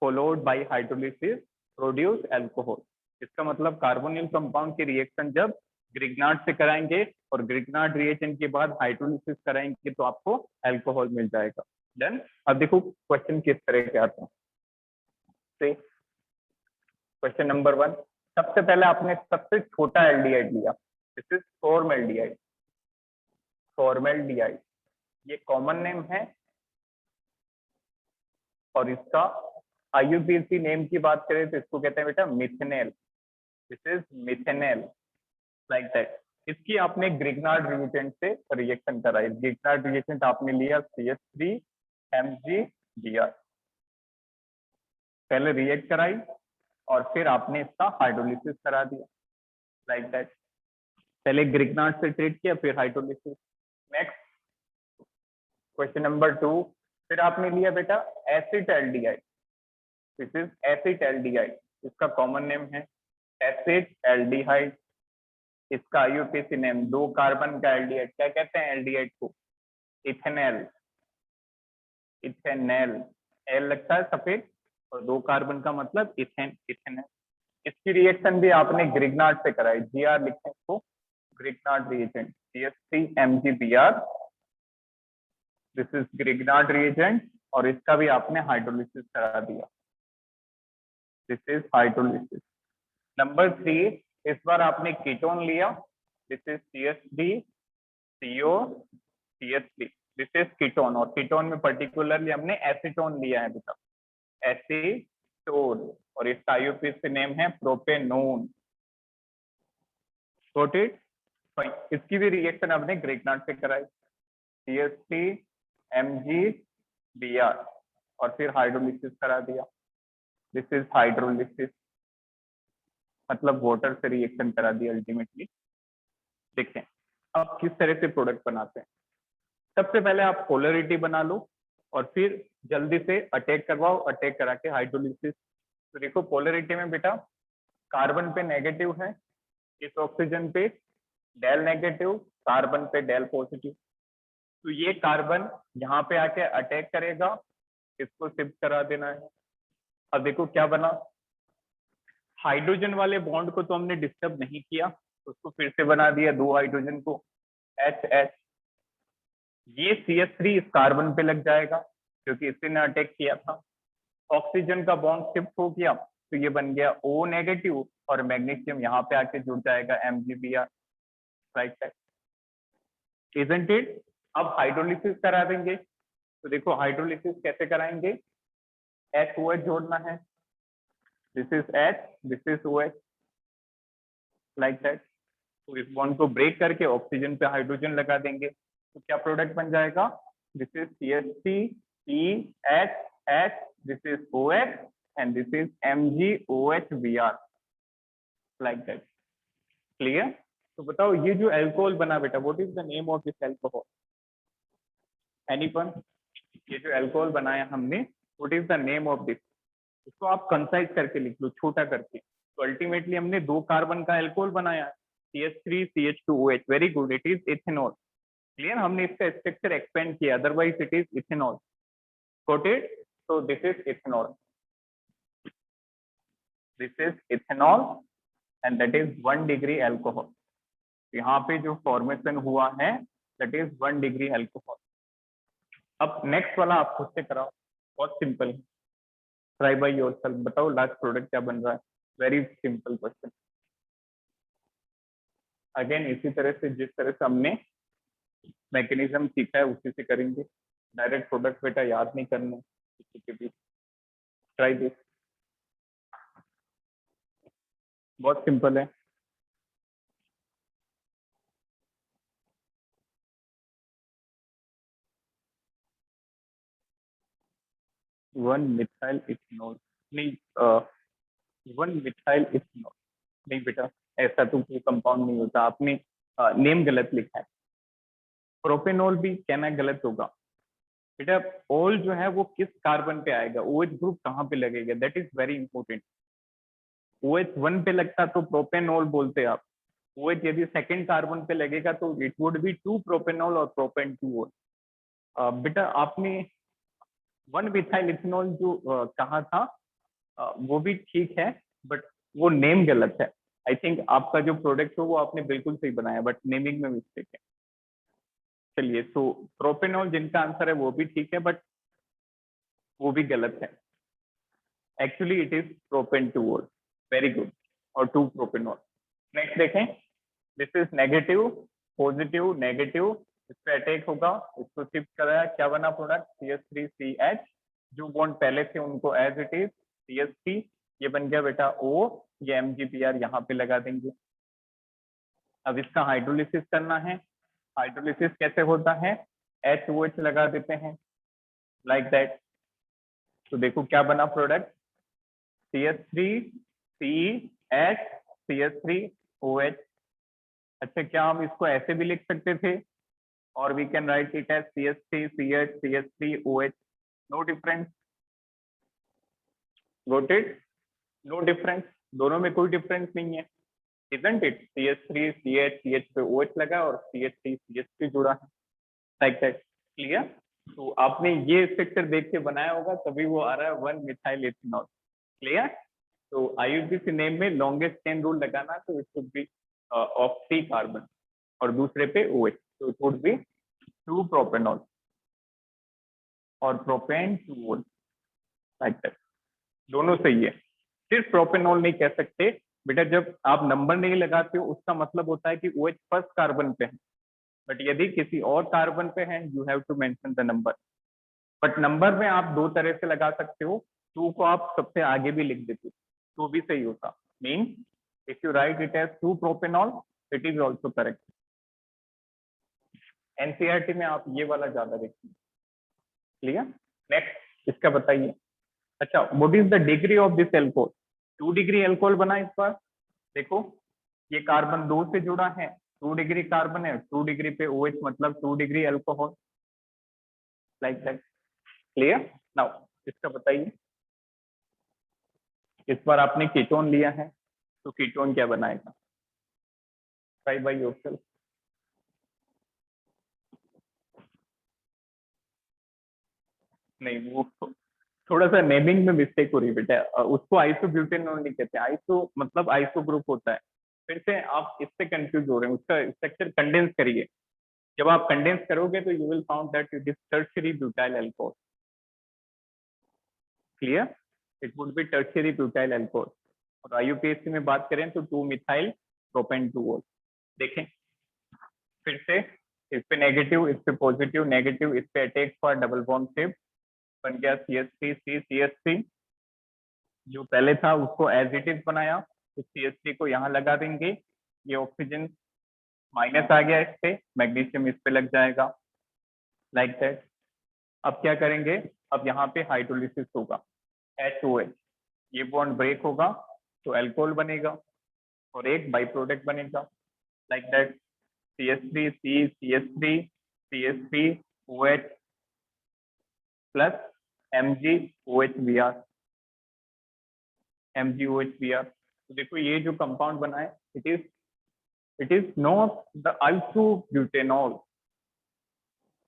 followed by hydrolysis produce alcohol। इसका मतलब carbonyl compound के reaction जब Grignard से कराएंगे और Grignard reaction के बाद hydrolysis कराएंगे तो आपको अल्कोहल मिल जाएगा। डन। अब देखो क्वेश्चन किस तरह के आते हैं। क्वेश्चन नंबर 1, सबसे पहले आपने सबसे छोटा एल्डिहाइड लिया, दिस इज फॉर्मल्डिहाइड। फॉर्मल्डिहाइड ये कॉमन नेम है, और इसका IUPAC नेम की बात करें तो इसको कहते हैं बेटा methanol. This is methanol, like that. इसकी आपने ग्रिग्नार्ड रिएजेंट से रिएक्शन कराई। ग्रिग्नार्ड रिएजेंट आपने लिया CH3MgBr, पहले रिएक्ट कराई और फिर आपने इसका हाइड्रोलिसिस करा दिया, लाइक दैट। पहले ग्रिग्नार्ड से ट्रीट किया, फिर हाइड्रोलिसिस। नेक्स्ट क्वेश्चन नंबर 2, फिर आपने लिया बेटा एसिटाल्डिहाइड। दिस इज एसिटाल्डिहाइड, इसका कॉमन नेम है एसिटाल्डिहाइड। इसका IUPAC नेम, 2 कार्बन का एल्डिहाइड, क्या कहते हैं एल्डिहाइड को? इथेनॉल। इथेनॉल, एल लगता है सफेद, और 2 कार्बन का मतलब इथेनॉल। इसकी रिएक्शन भी आपने ग्रिग्नार्ड से कराई, GR लिखते हैं इसको, Grignard reagent CH3MgBr। This is Grignard reagent, और इसका भी आपने हाइड्रोलिसिस करा दिया, दिस इज हाइड्रोलिसिस। नंबर 3, इस बार आपने कीटोन लिया, this is CH3COCH3, this is ketone, और कीटोन में पर्टिकुलरली हमने एसीटोन लिया है बेटा, एसीटोन, और इसका IUPAC नेम है प्रोपेनोन। Got it? इसकी भी रिएक्शन हमने ग्रिग्नार्ड से कराई, CH3MgBr, और फिर हाइड्रोलिसिस करा दिया, दिस इज हाइड्रोलिसिस, मतलब वाटर से रिएक्शन करा दिया अल्टीमेटली। देखें अब किस तरह से प्रोडक्ट बनाते हैं। सबसे पहले आप पोलरिटी बना लो और फिर जल्दी से अटैक करवाओ, अटैक करा के हाइड्रोलिसिस। तो देखो पोलरिटी में बेटा कार्बन पे नेगेटिव है, इस ऑक्सीजन पे डेल नेगेटिव, कार्बन पे डेल पॉजिटिव। तो ये कार्बन यहाँ पे आके अटैक करेगा, इसको शिफ्ट करा देना है। अब देखो क्या बना, हाइड्रोजन वाले बॉन्ड को तो हमने डिस्टर्ब नहीं किया, उसको फिर से बना दिया 2 हाइड्रोजन को HH। ये CH3 इस कार्बन पे लग जाएगा क्योंकि इसी ने अटैक किया था। ऑक्सीजन का बॉन्ड शिफ्ट हो गया तो ये बन गया O नेगेटिव और मैग्नीशियम यहाँ पे आके जुड़ जाएगा MgBr, right side, isn't it. अब हाइड्रोलिसिस करा देंगे, तो देखो हाइड्रोलिसिस कैसे कराएंगे, HOH जोड़ना है, this is H, this is OH, like that. तो इस बॉन्ड को ब्रेक करके ऑक्सीजन पे हाइड्रोजन लगा देंगे, तो क्या प्रोडक्ट बन जाएगा, this is CH3CH, this is OH and this is MgOHBr, like that. Clear? तो बताओ ये जो अल्कोहल बना बेटा, what is the name of this alcohol, anyone? ये जो अल्कोहल बनाया हमने, what is the name of this? इसको आप कंसाइज करके लिख लो, छोटा करके। तो अल्टीमेटली हमने 2 कार्बन का अल्कोहल बनाया, CH3CH2OH, very good, it is ethanol. Clear? हमने इसका स्ट्रक्चर एक्सपेंड किया, otherwise it is ethanol, got it? so this is ethanol, this is ethanol and that is 1 degree alcohol। यहाँ पे जो फॉर्मेशन हुआ है that is 1 degree alcohol। अब next वाला आप खुद से कराओ, बहुत सिंपल है, ट्राई बाय योरसेल्फ, बताओ लास्ट प्रोडक्ट क्या बन रहा है, वेरी सिंपल क्वेश्चन। अगेन इसी तरह से जिस तरह से हमने मैकेनिज्म सीखा है उसी से करेंगे, डायरेक्ट प्रोडक्ट बेटा याद नहीं करने किसी के भी। ट्राई दिस, बहुत सिंपल है। वन मिथाइल इथेनॉल, नहीं 1 मिथाइल इथेनॉल नहीं बेटा, ऐसा तो कोई कंपाउंड नहीं होता, आपने नेम गलत लिखा है। प्रोपेनॉल भी कहना गलत होगा बेटा, ऑल जो है वो किस कार्बन पे आएगा, OH ग्रुप कहाँ पे लगेगा, that is very important. OH1 पे लगता तो प्रोपेनॉल बोलते आप, OH यदि सेकंड कार्बन पे लगेगा तो इट वुड बी 2 प्रोपेनॉल और प्रोपेन 2 बेटा आपने 1 मिथाइल इथेनॉल जो कहा था वो भी ठीक है, बट वो नेम गलत है। आई थिंक आपका जो प्रोडक्ट हो वो आपने बिल्कुल सही बनाया, बट नेमिंग में मिस्टेक है। चलिए, तो प्रोपेनॉल जिनका आंसर है वो भी ठीक है, बट वो भी गलत है। Actually it is propane 2, very good, और 2 प्रोपेनॉल। नेक्स्ट देखें, this is negative, positive, negative, इस पे अटैक होगा, इसको शिफ्ट कराया, क्या बना प्रोडक्ट, CH3CH, जो बॉन्ड पहले थे उनको एज इट इज CH3, ये बन गया बेटा O, ये MgBr यहाँ पे लगा देंगे। अब इसका हाइड्रोलिसिस करना है, हाइड्रोलिसिस कैसे होता है, HOH लगा देते हैं, लाइक दैट। तो देखो क्या बना प्रोडक्ट, CH3CH, CH3OH। अच्छा, क्या हम इसको ऐसे भी लिख सकते थे, और we can write it as CH3CH, CH3OH, no difference, got it? No difference, दोनों में कोई डिफरेंस नहीं है, isn't it? CH3CH, CH पे OH लगा और CH3CH3 जुड़ा है, लाइक दैट। क्लियर? तो आपने ये स्ट्रक्चर देख के बनाया होगा, तभी वो आ रहा है 1 मिथाइल इथेनॉल। क्लियर? तो IUPAC नेम में लॉन्गेस्ट चेन रूल लगाना, तो it should be of 3 carbon और दूसरे पे OH, तो इट वुड बी 2 प्रोपेनॉल और प्रोपेन 2, लाइक दैट। दोनों सही है, सिर्फ प्रोपेनॉल नहीं कह सकते बेटा, जब आप नंबर नहीं लगाते हो उसका मतलब होता है कि OH फर्स्ट कार्बन पे है, बट यदि किसी और कार्बन पे है you have to mention the number. But number में आप 2 तरह से लगा सकते हो, 2 को आप सबसे आगे भी लिख देते तो भी सही होता, mean if you write it as 2 propanol it is also correct. NCERT में आप ये वाला ज्यादा देखते हैं। क्लियर? नेक्स्ट इसका बताइए। अच्छा, what is the degree of this alcohol, 2 degree alcohol बना इस बार। देखो ये कार्बन 2 से जुड़ा है, 2 डिग्री कार्बन है, 2 डिग्री पे OH मतलब 2 degree alcohol, like that. Clear? Now इसका बताइए, इस बार आपने कीटोन लिया है, तो कीटोन क्या बनाएगा, ट्राई बाय योरसेल्फ। नहीं, वो थोड़ा सा नेमिंग में मिस्टेक हो रही है बेटा। उसको आइसोब्यूटेनॉल नहीं कहते, आइसो मतलब आइसो ग्रुप होता है। फिर से आप इससे कंफ्यूज हो रहे हैं, उसका स्ट्रक्चर कंडेंस करिए। जब आप कंडेंस करोगे तो you will found that it is tertiary butyl alcohol. Clear? It would B tertiary butyl alcohol. और आईयूपीएसी में बात करें तो 2 मिथाइल प्रोपेन 2 देखें फिर से, इस पे नेगेटिव, इस पे पॉजिटिव, नेगेटिव, इस पे attack for double bond shape, बन गया CH3 CH3। जो पहले था उसको एज इट इज बनाया, तो CH3 को यहाँ लगा देंगे, ये ऑक्सीजन माइनस आ गया, इस पे मैग्नीशियम इस पे लग जाएगा, लाइक दैट। अब क्या करेंगे, अब यहाँ पे हाइड्रोलिसिस होगा, HOH, ये बॉन्ड ब्रेक होगा तो अल्कोहल बनेगा और एक बाई प्रोडक्ट बनेगा, like that. CH3 CH3 CH3OH plus MgOHBr, MgOHBr। तो देखो ये जो कंपाउंड बना है, it is not the isobutanol.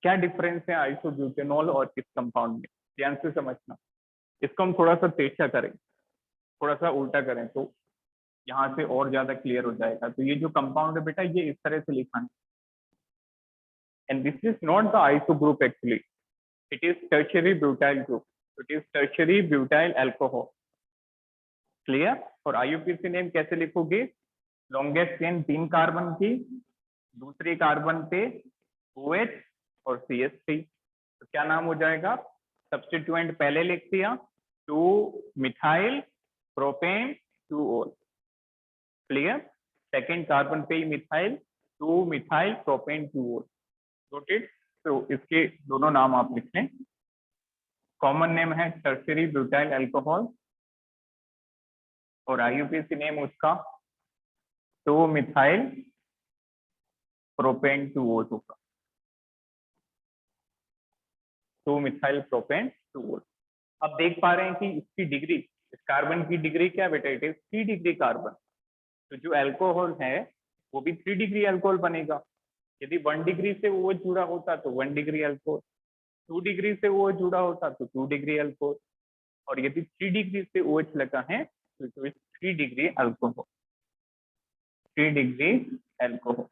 क्या डिफरेंस है आइसोब्यूटेनॉल और इस कंपाउंड में, ध्यान से समझना। इसको हम थोड़ा सा तेजा करें, थोड़ा सा उल्टा करें तो यहाँ से और ज्यादा क्लियर हो जाएगा। तो ये जो कंपाउंड है बेटा, ये इस तरह से लिखा है, and this is not the iso group actually, it is tertiary butyl group, it is tertiary butyl alcohol. Clear? और आईयूपीएसी नेम कैसे लिखोगे, लॉन्गेस्ट चेन 3 कार्बन की, दूसरे कार्बन पे OH और CH3, तो क्या नाम हो जाएगा, सब्स्टिट्यूएंट पहले लिख दिया, 2 methyl propane 2 clear. Second carbon पे ही मिथाइल, 2 मिथाइल प्रोपेन 2 नोटेड। तो इसके दोनों नाम आप लिख लें। कॉमन नेम है टर्शियरी ब्यूटाइल अल्कोहल और आईयूपीएसी नेम उसका 2 मिथाइल प्रोपेन 2 होगा, 2 मिथाइल प्रोपेन 2। अब देख पा रहे हैं कि इसकी डिग्री, इस कार्बन की डिग्री क्या बेटा, इट इज 3 डिग्री कार्बन। तो जो अल्कोहल है वो भी 3 डिग्री अल्कोहल बनेगा। यदि 1 डिग्री से वो जुड़ा होता तो 1 डिग्री अल्कोहल, 2 डिग्री से वो जुड़ा होता तो 2 डिग्री अल्कोहल, और यदि 3 डिग्री से OH लगा है तो it is 3 degree alcohol, 3 degree alcohol.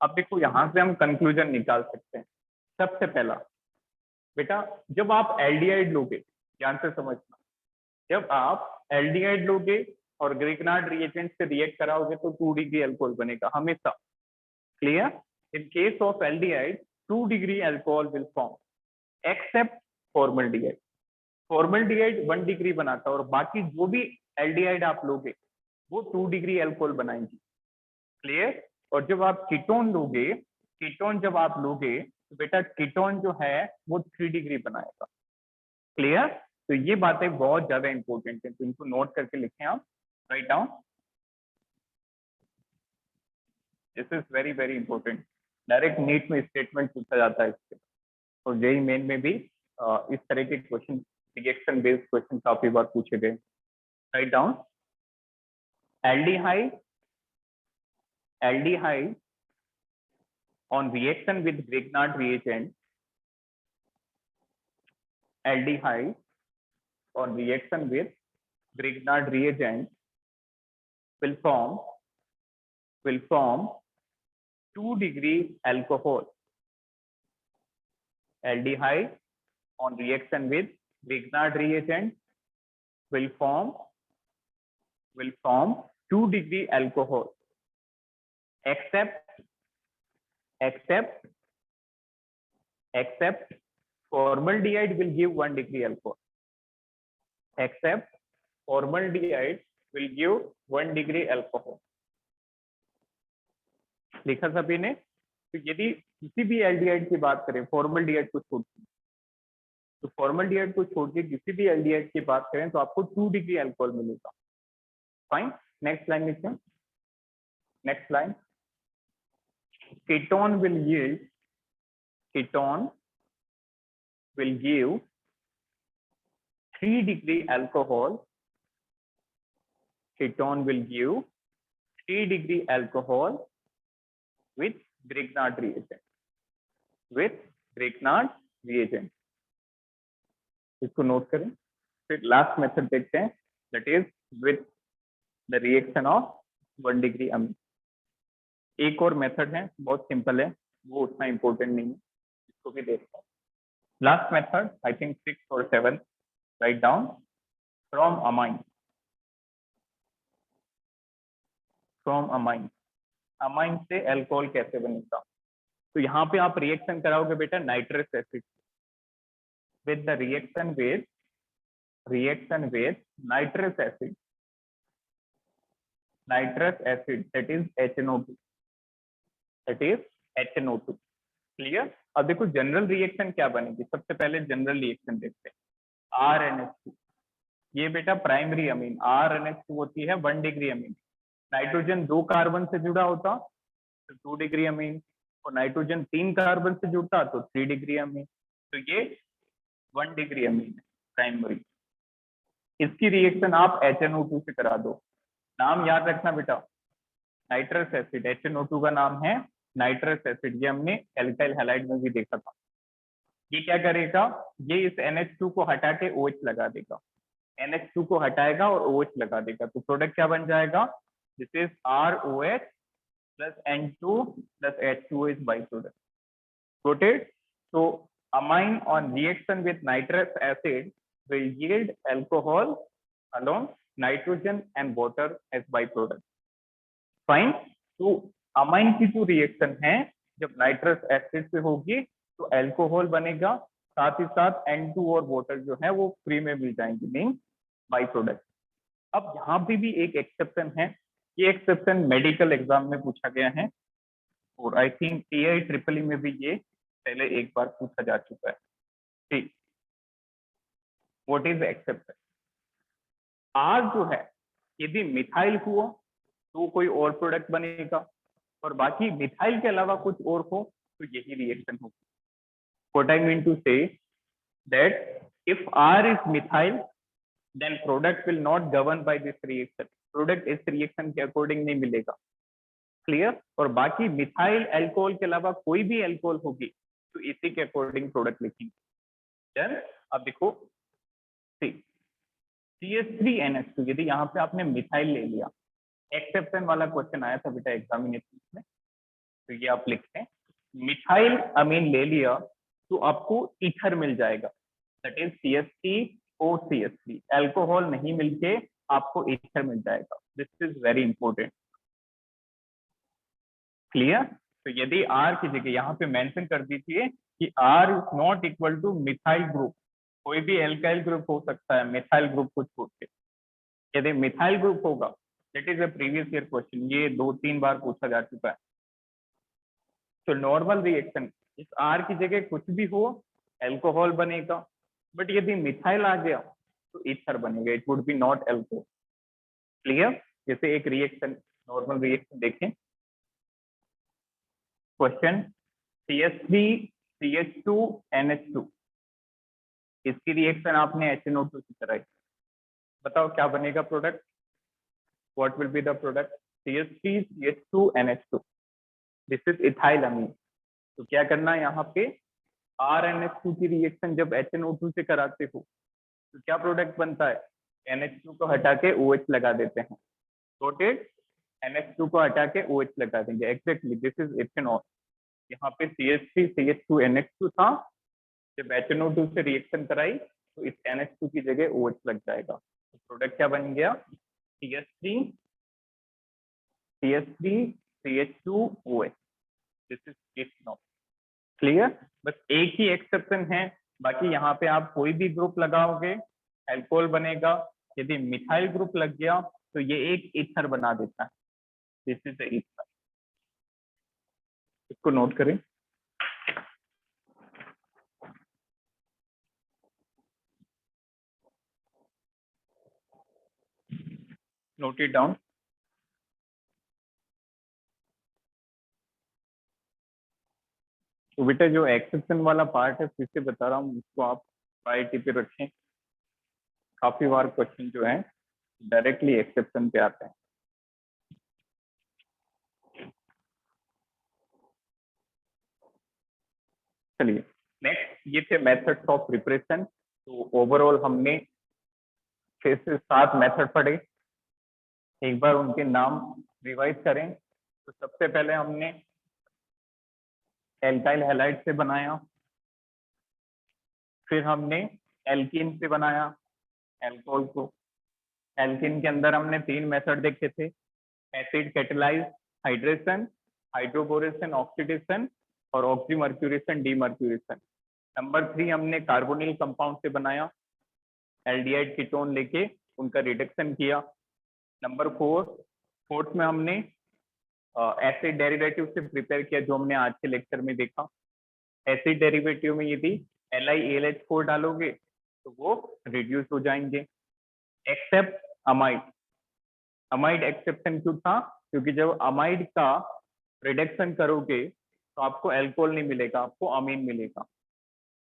अब देखो यहाँ से हम कंक्लूजन निकाल सकते हैं। सबसे पहला बेटा, जब आप एल्डिहाइड लोगे, ध्यान से समझना, जब आप एल्डिहाइड लोगे और ग्रिग्नार्ड रिएजेंट से रिएक्ट कराओगे तो 2 डिग्री अल्कोहल बनेगा हमेशा। Clear? In case of aldehyde 2 degree alcohol will form except formaldehyde. Formaldehyde 1 degree बनाता है और बाकी जो भी एल्डिहाइड आप लोगे वो 2 डिग्री अल्कोहल बनाएंगे। क्लियर? और जब आप कीटोन लोगे, कीटोन जब आप लोगे तो बेटा कीटोन जो है वो 3 डिग्री बनाएगा। क्लियर? तो ये बातें बहुत ज्यादा इंपॉर्टेंट है, तो इनको नोट करके लिखें आप, write down, this is very very important. Direct NEET में स्टेटमेंट पूछा जाता है इससे, और जेई मेन में भी इस तरह के क्वेश्चन, रिएक्शन बेस्ड क्वेश्चन काफी बार पूछे गए। Write down, aldehyde, aldehyde on reaction with Grignard reagent, aldehyde on reaction with Grignard reagent will form 2 degree alcohol. Aldehyde on reaction with Grignard reagent will form 2 degree alcohol, except formaldehyde will give 1 degree alcohol, except formaldehyde will give 1 degree alcohol। लिखा सभी ने? तो यदि किसी भी aldehyde की बात करें, फॉर्मल्डिहाइड को छोड़ के, तो फॉर्मल्डिहाइड को छोड़ के किसी भी एल्डिहाइड की बात करें तो आपको 2 डिग्री अल्कोहल मिलेगा। फाइन, नेक्स्ट लाइन लिखें, next line, ketone will yield, ketone will give 3 degree alcohol, ketone will give 3 degree alcohol with Grignard reagent, with Grignard reagent। इसको नोट करें। फिर लास्ट मेथड देखते हैं, that is with the reaction of 1 degree amine. एक और method है, बहुत simple है, वो उतना इंपॉर्टेंट नहीं है, इसको भी देखते हैं। लास्ट मेथड आई थिंक 6 और 7, write down. From amine, from amine, amine से अल्कोहल कैसे बनेगा? तो यहाँ पे आप रिएक्शन कराओगे बेटा nitrous acid with the reaction with nitrous acid, that is HNO2, that is HNO2। Clear? अब देखो जनरल रिएक्शन क्या बनेगी, सबसे पहले जनरल रिएक्शन देखते हैं। RNH2, ये बेटा प्राइमरी अमीन, RNH2 होती है 1 डिग्री अमीन। नाइट्रोजन 2 कार्बन से जुड़ा होता तो 2 डिग्री अमीन, और नाइट्रोजन 3 कार्बन से जुड़ता तो 3 डिग्री अमीन। तो ये 1 डिग्री अमीन है प्राइमरी। इसकी रिएक्शन आप HNO2 से करा दो। नाम याद रखना बेटा, नाइट्रस एसिड, HNO2 का नाम है नाइट्रस एसिड। ये हमने एल्काइल हैलाइड में भी देखा था। ये क्या करेगा, ये इस NH2 को हटा के OH लगा देगा, NH2 को हटाएगा और OH लगा देगा। तो प्रोडक्ट क्या बन जाएगा, this is ROH plus N2 plus H2O is byproduct. Noted? So amine on reaction with nitrous acid will yield alcohol along nitrogen and water as byproduct. Fine. तो अमाइन की जो रिएक्शन है जब नाइट्रस एसिड से होगी तो alcohol बनेगा, साथ ही साथ N2 और वाटर जो है वो फ्री में मिल जाएंगे, मीन बाई प्रोडक्ट। अब यहाँ पे भी एक एक्सेप्शन है, ये एक्सेप्शन मेडिकल एग्जाम में पूछा गया है और आई थिंक TI-EEE में भी ये पहले एक बार पूछा जा चुका है। ठीक, व्हाट इज एक्सेप्शन? आर जो है यदि मिथाइल हुआ तो कोई और प्रोडक्ट बनेगा, और बाकी मिथाइल के अलावा कुछ और हो तो यही रिएक्शन होगी। What I mean to say that if R is methyl then product will not govern by this reaction, product इस रिएक्शन के अकॉर्डिंग नहीं मिलेगा। क्लियर? और बाकी मिथाइल अल्कोहल के अलावा कोई भी अल्कोहल होगी तो इसी के अकॉर्डिंग प्रोडक्ट लिखेंगे। देन अब देखो CH3NH2, यदि यहाँ पे आपने मिथाइल ले लिया, एक्सेप्शन वाला क्वेश्चन आया था बेटा एग्जामिनेशन में, तो ये आप लिखते हैं मिथाइल अमीन ले लिया तो आपको ईथर मिल जाएगा, दैट इज CH3OCH3, अल्कोहल नहीं मिलके आपको ईथर मिल जाएगा। This is very important. Clear? तो यदि R की जगह यहाँ पे मेंशन कर दीजिए कि R is not equal two methyl group, कोई भी एल्काइल ग्रुप हो सकता है, मिथाइल ग्रुप कुछ होते, यदि मिथाइल ग्रुप होगा, that is a previous year question, ये 2-3 बार पूछा जा चुका है। तो नॉर्मल रिएक्शन इस R की जगह कुछ भी हो अल्कोहल बनेगा, बट यदि मिथाइल आ गया तो ईथर बनेगा, it would B not alcohol. Clear? जैसे एक रिएक्शन, नॉर्मल रिएक्शन देखें, क्वेश्चन CH3CH2NH2, इसकी रिएक्शन आपने HNO2 से कराई, बताओ क्या बनेगा product? What will be the product? CH3CH2NH2, this is ethyl amine. तो क्या करना है यहाँ पे, RNH2 की रिएक्शन जब HNO2 से कराते हो तो क्या प्रोडक्ट बनता है, NH2 को हटा के OH लगा देते हैं। नोटेड? NH2 को हटा के OH लगा देंगे, एग्जैक्टली दिस इज इथेनॉल। यहाँ पे CH3CH2NH2 था, जब HNO2 से रिएक्शन कराई तो इस NH2 की जगह OH लग जाएगा, तो प्रोडक्ट क्या बन गया, CH3CH2OH, this is ethanol. Clear? बस एक ही एक्सेप्शन है, बाकी यहाँ पे आप कोई भी ग्रुप लगाओगे अल्कोहल बनेगा, यदि मिथाइल ग्रुप लग गया तो ये एक ईथर बना देता है, दिस इज द ईथर। इसको नोट करें। Note it down. तो बेटा जो एक्सेप्शन वाला पार्ट है फिर से बता रहा हूँ, उसको आप प्रायोरिटी पे रखें। काफी बार क्वेश्चन जो है डायरेक्टली एक्सेप्शन पे आते हैं। चलिए नेक्स्ट, ये थे मेथड्स ऑफ प्रिपरेशन। तो ओवरऑल हमने 6 से 7 मेथड पढ़े। एक बार उनके नाम रिवाइज करें तो सबसे पहले हमने एल्काइल हैलाइड से बनाया, फिर हमने एल्कीन से बनाया एल्कोहल को। एल्कीन के अंदर हमने 3 मेथड देखे थे, acid catalyse hydration, hydroboration oxidation और ऑक्सीमर्क्यूरेशन डीमर्क्यूरेशन। नंबर 3 हमने कार्बोनिल कंपाउंड से बनाया, एल्डिहाइड कीटोन लेके उनका रिडक्शन किया। नंबर 4 में हमने एसिड डेरिवेटिव से प्रिपेयर किया, जो हमने आज के लेक्चर में देखा। एसिड डेरिवेटिव में यदि LiAlH4 डालोगे तो वो रिड्यूस हो जाएंगे, एक्सेप्ट अमाइड। अमाइड एक्सेप्शन क्यों था? क्योंकि जब अमाइड का रिडक्शन करोगे तो आपको अल्कोहल नहीं मिलेगा, आपको अमीन मिलेगा।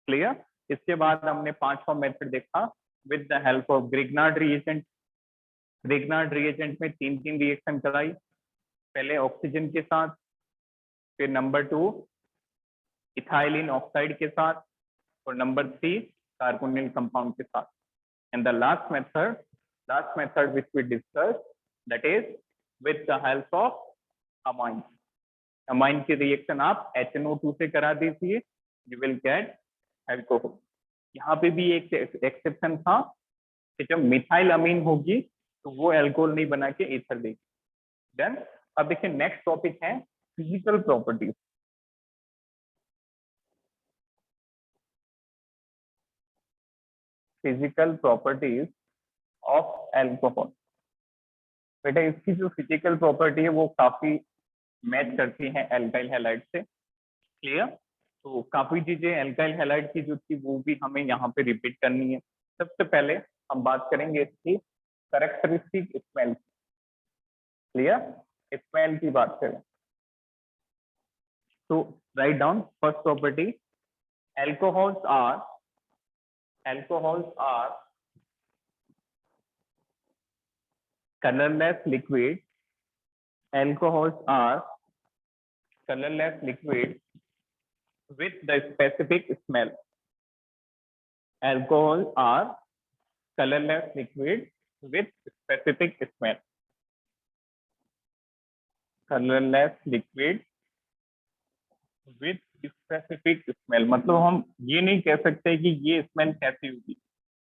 क्लियर? इसके बाद हमने 5वां मेथड देखा with the help of Grignard reagent. Grignard reagent में 3 रिएक्शन कराई, पहले ऑक्सीजन के साथ, फिर नंबर 2 इथाइलिन ऑक्साइड के साथ, और नंबर 3 कार्बोनिल कंपाउंड के साथ। And the last method which we discussed, that is with the help of amine। Amine की रिएक्शन आप HNO2 से करा दीजिए, you will get alcohol। यहाँ पे भी एक एक्सेप्शन था कि जब मिथाइल अमीन होगी तो वो अल्कोहल नहीं बना के ईथर देगी। देन अब देखिए नेक्स्ट टॉपिक है physical properties. Physical properties of alcohol. बेटा इसकी जो फिजिकल प्रॉपर्टी है वो काफी मैच करती है एल्काइल हैलाइड से। क्लियर? तो काफी चीजें एल्काइल हैलाइड की जो थी वो भी हमें यहाँ पे रिपीट करनी है। सबसे पहले हम बात करेंगे इसकी कैरेक्टरिस्टिक स्मेल। क्लियर? स्मेल की बात करें तो write down first property, alcohols are colorless liquid। Alcohols are colorless liquid with the specific smell। Alcohol are colorless liquid with specific smell। Colorless liquid with specific smell मतलब हम ये नहीं कह सकते कि ये स्मेल कैसी होगी।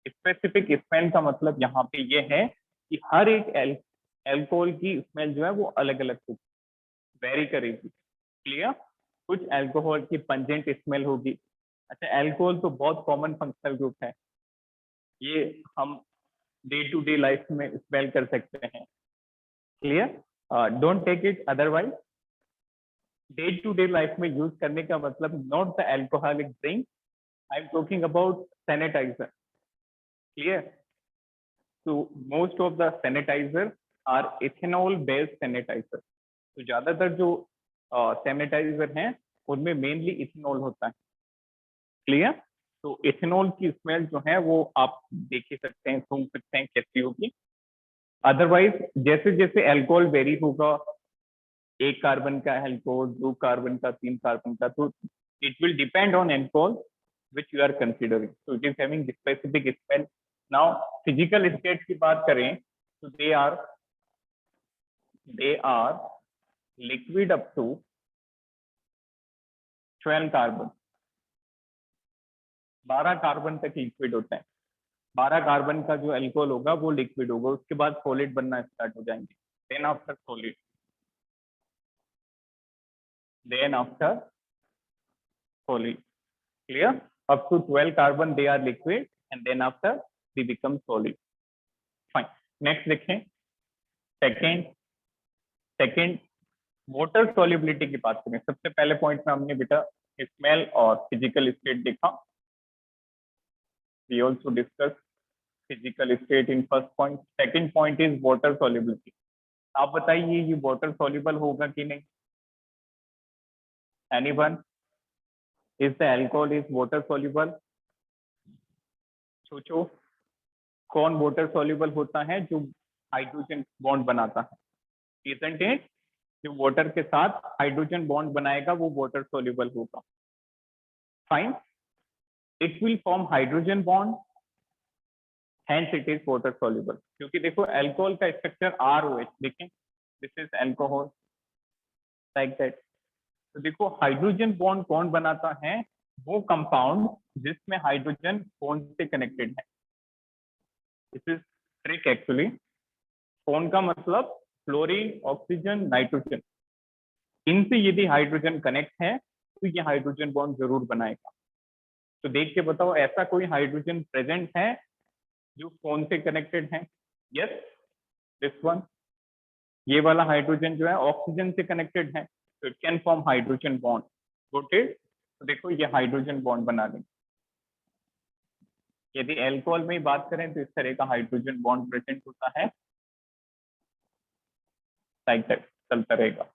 स्पेसिफिक स्मेल का मतलब यहाँ पे ये है कि हर एक एल्कोहल की स्मेल जो है वो अलग अलग होगी, वेरी करेगी। क्लियर? कुछ एल्कोहल की पंजेंट स्मेल होगी। अच्छा, एल्कोहल तो बहुत कॉमन फंक्शनल ग्रुप है, ये हम डे टू डे लाइफ में स्मेल कर सकते हैं। Clear? Don't take it otherwise. Day to day life में यूज करने का मतलब not the alcoholic drink, I am talking about sanitiser. Clear? तो most of the sanitiser are ethanol based sanitiser. तो ज्यादातर जो सैनिटाइजर हैं उनमें मेनली इथेनॉल होता है। क्लियर? तो इथेनॉल की स्मेल जो है वो आप देख ही सकते हैं, सुन सकते हैं कैसी होगी। अदरवाइज जैसे जैसे अल्कोहल वेरी होगा, 1 कार्बन का अल्कोहल, 2 कार्बन का, 3 कार्बन का, तो it will depend on alcohol which you are considering, so it is having specific smell। now physical state की बात करें तो they are liquid up to 12 carbon. 12 carbon तक लिक्विड होता है। 12 कार्बन का जो अल्कोहल होगा वो लिक्विड होगा, उसके बाद सॉलिड बनना स्टार्ट हो जाएंगे। Then after solid, clear? Up to 12 carbon they are liquid and then after they become solid। fine, next देखें सेकंड वाटर सॉल्युबिलिटी की बात करें। सबसे पहले पॉइंट में हमने बेटा स्मेल और फिजिकल स्टेट देखा। we also discussed physical state in first point। second point is water solubility। आप बताइए ये वाटर soluble होगा कि नहीं? anyone? is the alcohol is water soluble? सोचो कौन वाटर soluble होता है? जो हाइड्रोजन बॉन्ड बनाता है, isn't it? जो वाटर के साथ हाइड्रोजन बॉन्ड बनाएगा वो वाटर soluble होगा। Fine. it will form hydrogen bond, hence it is water soluble. क्योंकि देखो अल्कोहल का स्ट्रक्चर ROH, देखें this is alcohol like that. तो देखो हाइड्रोजन बॉन्ड कौन बनाता है, वो कंपाउंड जिसमें हाइड्रोजन फोन से कनेक्टेड है. This is trick actually. Phone का मतलब फ्लोरीन, ऑक्सीजन, नाइट्रोजन. इनसे यदि हाइड्रोजन कनेक्ट है तो ये हाइड्रोजन बॉन्ड जरूर बनाएगा. तो देख के बताओ ऐसा कोई हाइड्रोजन प्रेजेंट है जो फोन से कनेक्टेड है? Yes, this one. ये वाला हाइड्रोजन जो है ऑक्सीजन से कनेक्टेड है, तो it can form hydrogen bond. Good it. तो देखो ये हाइड्रोजन बॉन्ड बना देंगे. यदि अल्कोहल में ही बात करें तो इस तरह का हाइड्रोजन बॉन्ड प्रेजेंट होता है, लाइक दैट चलता रहेगा.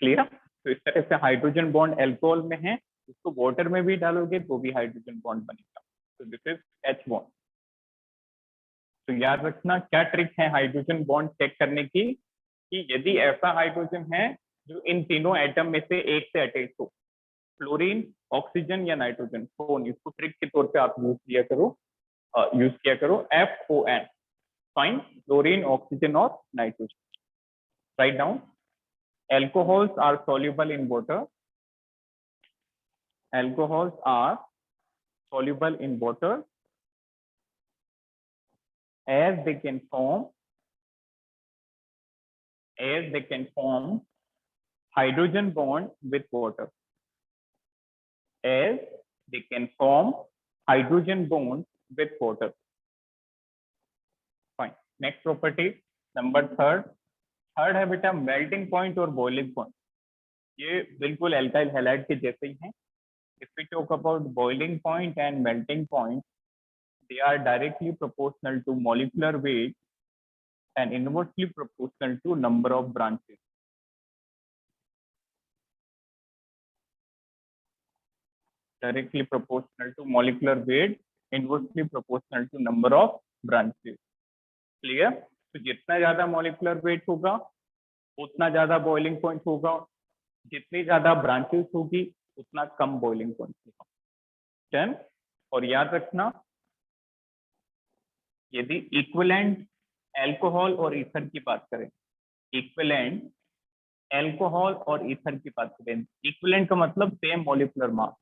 क्लियर? तो इस तरह से हाइड्रोजन बॉन्ड अल्कोहल में है, उसको वाटर में भी डालोगे तो भी हाइड्रोजन बॉन्ड बनेगा. तो दिस इज H बॉन्ड. तो याद रखना क्या ट्रिक है हाइड्रोजन बॉन्ड चेक करने की, कि यदि ऐसा हाइड्रोजन है जो इन तीनों एटम में से एक से अटैच हो, फ्लोरीन, ऑक्सीजन या नाइट्रोजन, फोन, इसको ट्रिक के तौर पे आप यूज किया करो FON. फाइन, फ्लोरीन, ऑक्सीजन और nitrogen. Write down. Alcohols are soluble in water. Alcohols are soluble in water as they can form hydrogen bond with water. As they can form hydrogen bond with water. Fine. Next property, number third है बेटा melting point और boiling point. ये बिल्कुल alkyl halide के जैसे ही हैं. If we talk about boiling point and melting point, they are directly proportional to molecular weight and inversely proportional to number of branches. Directly proportional to molecular weight, inversely proportional to number of branches. Clear? तो जितना ज्यादा molecular weight होगा उतना ज्यादा boiling point होगा, जितनी ज्यादा branches होगी उतना कम boiling point होगा. डन. और याद रखना यदि इक्विवेलेंट अल्कोहल और ईथर की बात करें, इक्विवेलेंट अल्कोहल और ईथर की बात करें, इक्विवेलेंट का मतलब सेम मॉलिक्यूलर मास.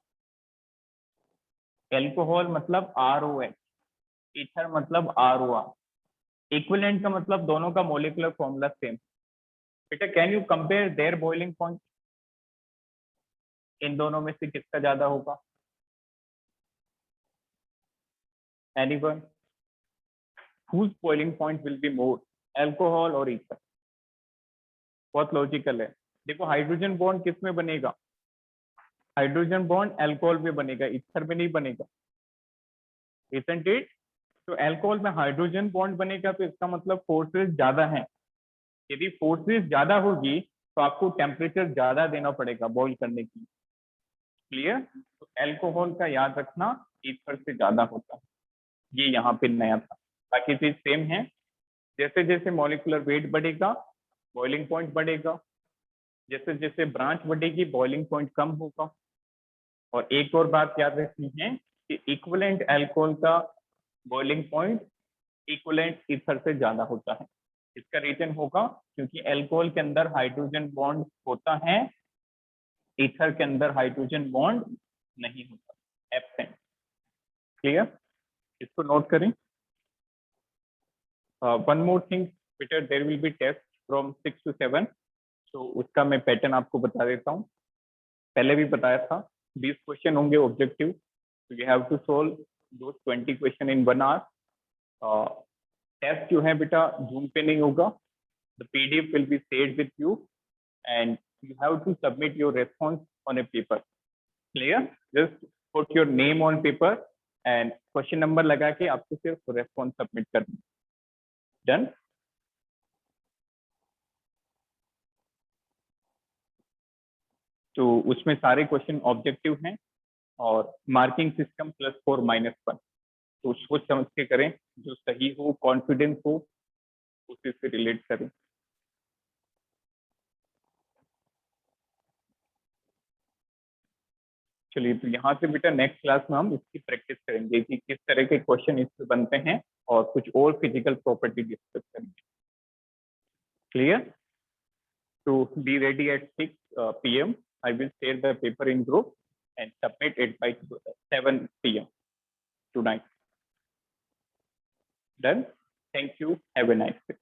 अल्कोहल मतलब ROH, ईथर मतलब ROR. इक्विवेलेंट का मतलब दोनों का मॉलिक्यूलर फॉर्मूला सेम. बेटा can you compare their boiling point? इन दोनों में से किसका ज्यादा होगा? Anyone? whose boiling point will be more, alcohol और ईथर? बहुत लॉजिकल है. देखो हाइड्रोजन बॉन्ड किस में बनेगा? हाइड्रोजन बॉन्ड अल्कोहल में बनेगा, ईथर में नहीं बनेगा. Isn't it? तो अल्कोहल में हाइड्रोजन बॉन्ड बनेगा तो इसका मतलब फोर्सेस ज्यादा हैं. यदि फोर्सेस ज्यादा होगी तो आपको टेम्परेचर ज्यादा देना पड़ेगा बॉइल करने की. क्लियर? तो अल्कोहल का याद रखना ईथर से ज्यादा होता है. ये यहाँ पे नया था, बाकी चीज सेम है. जैसे जैसे मॉलिक्यूलर वेट बढ़ेगा बॉइलिंग पॉइंट बढ़ेगा, जैसे जैसे ब्रांच बढ़ेगी बॉइलिंग पॉइंट कम होगा. और एक और बात याद रखनी है कि इक्विवेलेंट अल्कोहल का बॉइलिंग पॉइंट इक्विवेलेंट ईथर से ज्यादा होता है. इसका रीजन होगा क्योंकि अल्कोहल के अंदर हाइड्रोजन बॉन्ड होता है, ईथर के अंदर हाइड्रोजन बॉन्ड नहीं होता, एब्सेंट. क्लियर? इसको नोट करें. वन मोर थिंग बेटा, there will be test from 6 to 7. तो उसका मैं पैटर्न आपको बता देता हूँ. पहले भी बताया था 20 क्वेश्चन होंगे ऑब्जेक्टिव. तो you have to solve those 20 question in 1 hour. Test जो है बेटा जूम पे नहीं होगा. The PDF will be shared with you and you have to submit your response on a paper. Clear? Just put your name on paper and question number लगा के आपको सिर्फ response submit करना. Done? तो उसमें सारे क्वेश्चन ऑब्जेक्टिव हैं और मार्किंग सिस्टम +4 -1. तो उसको समझ के करें, जो सही हो, कॉन्फिडेंस हो, उसी से रिलेट करें. चलिए, तो यहाँ से बेटा नेक्स्ट क्लास में हम इसकी प्रैक्टिस करेंगे कि किस तरह के क्वेश्चन इससे बनते हैं और कुछ और फिजिकल प्रॉपर्टी डिस्कस करेंगे। Clear? To be ready at 6 p.m. I will share the paper in group and submit it by 7 p.m. tonight. Done. Thank you. Have a nice day.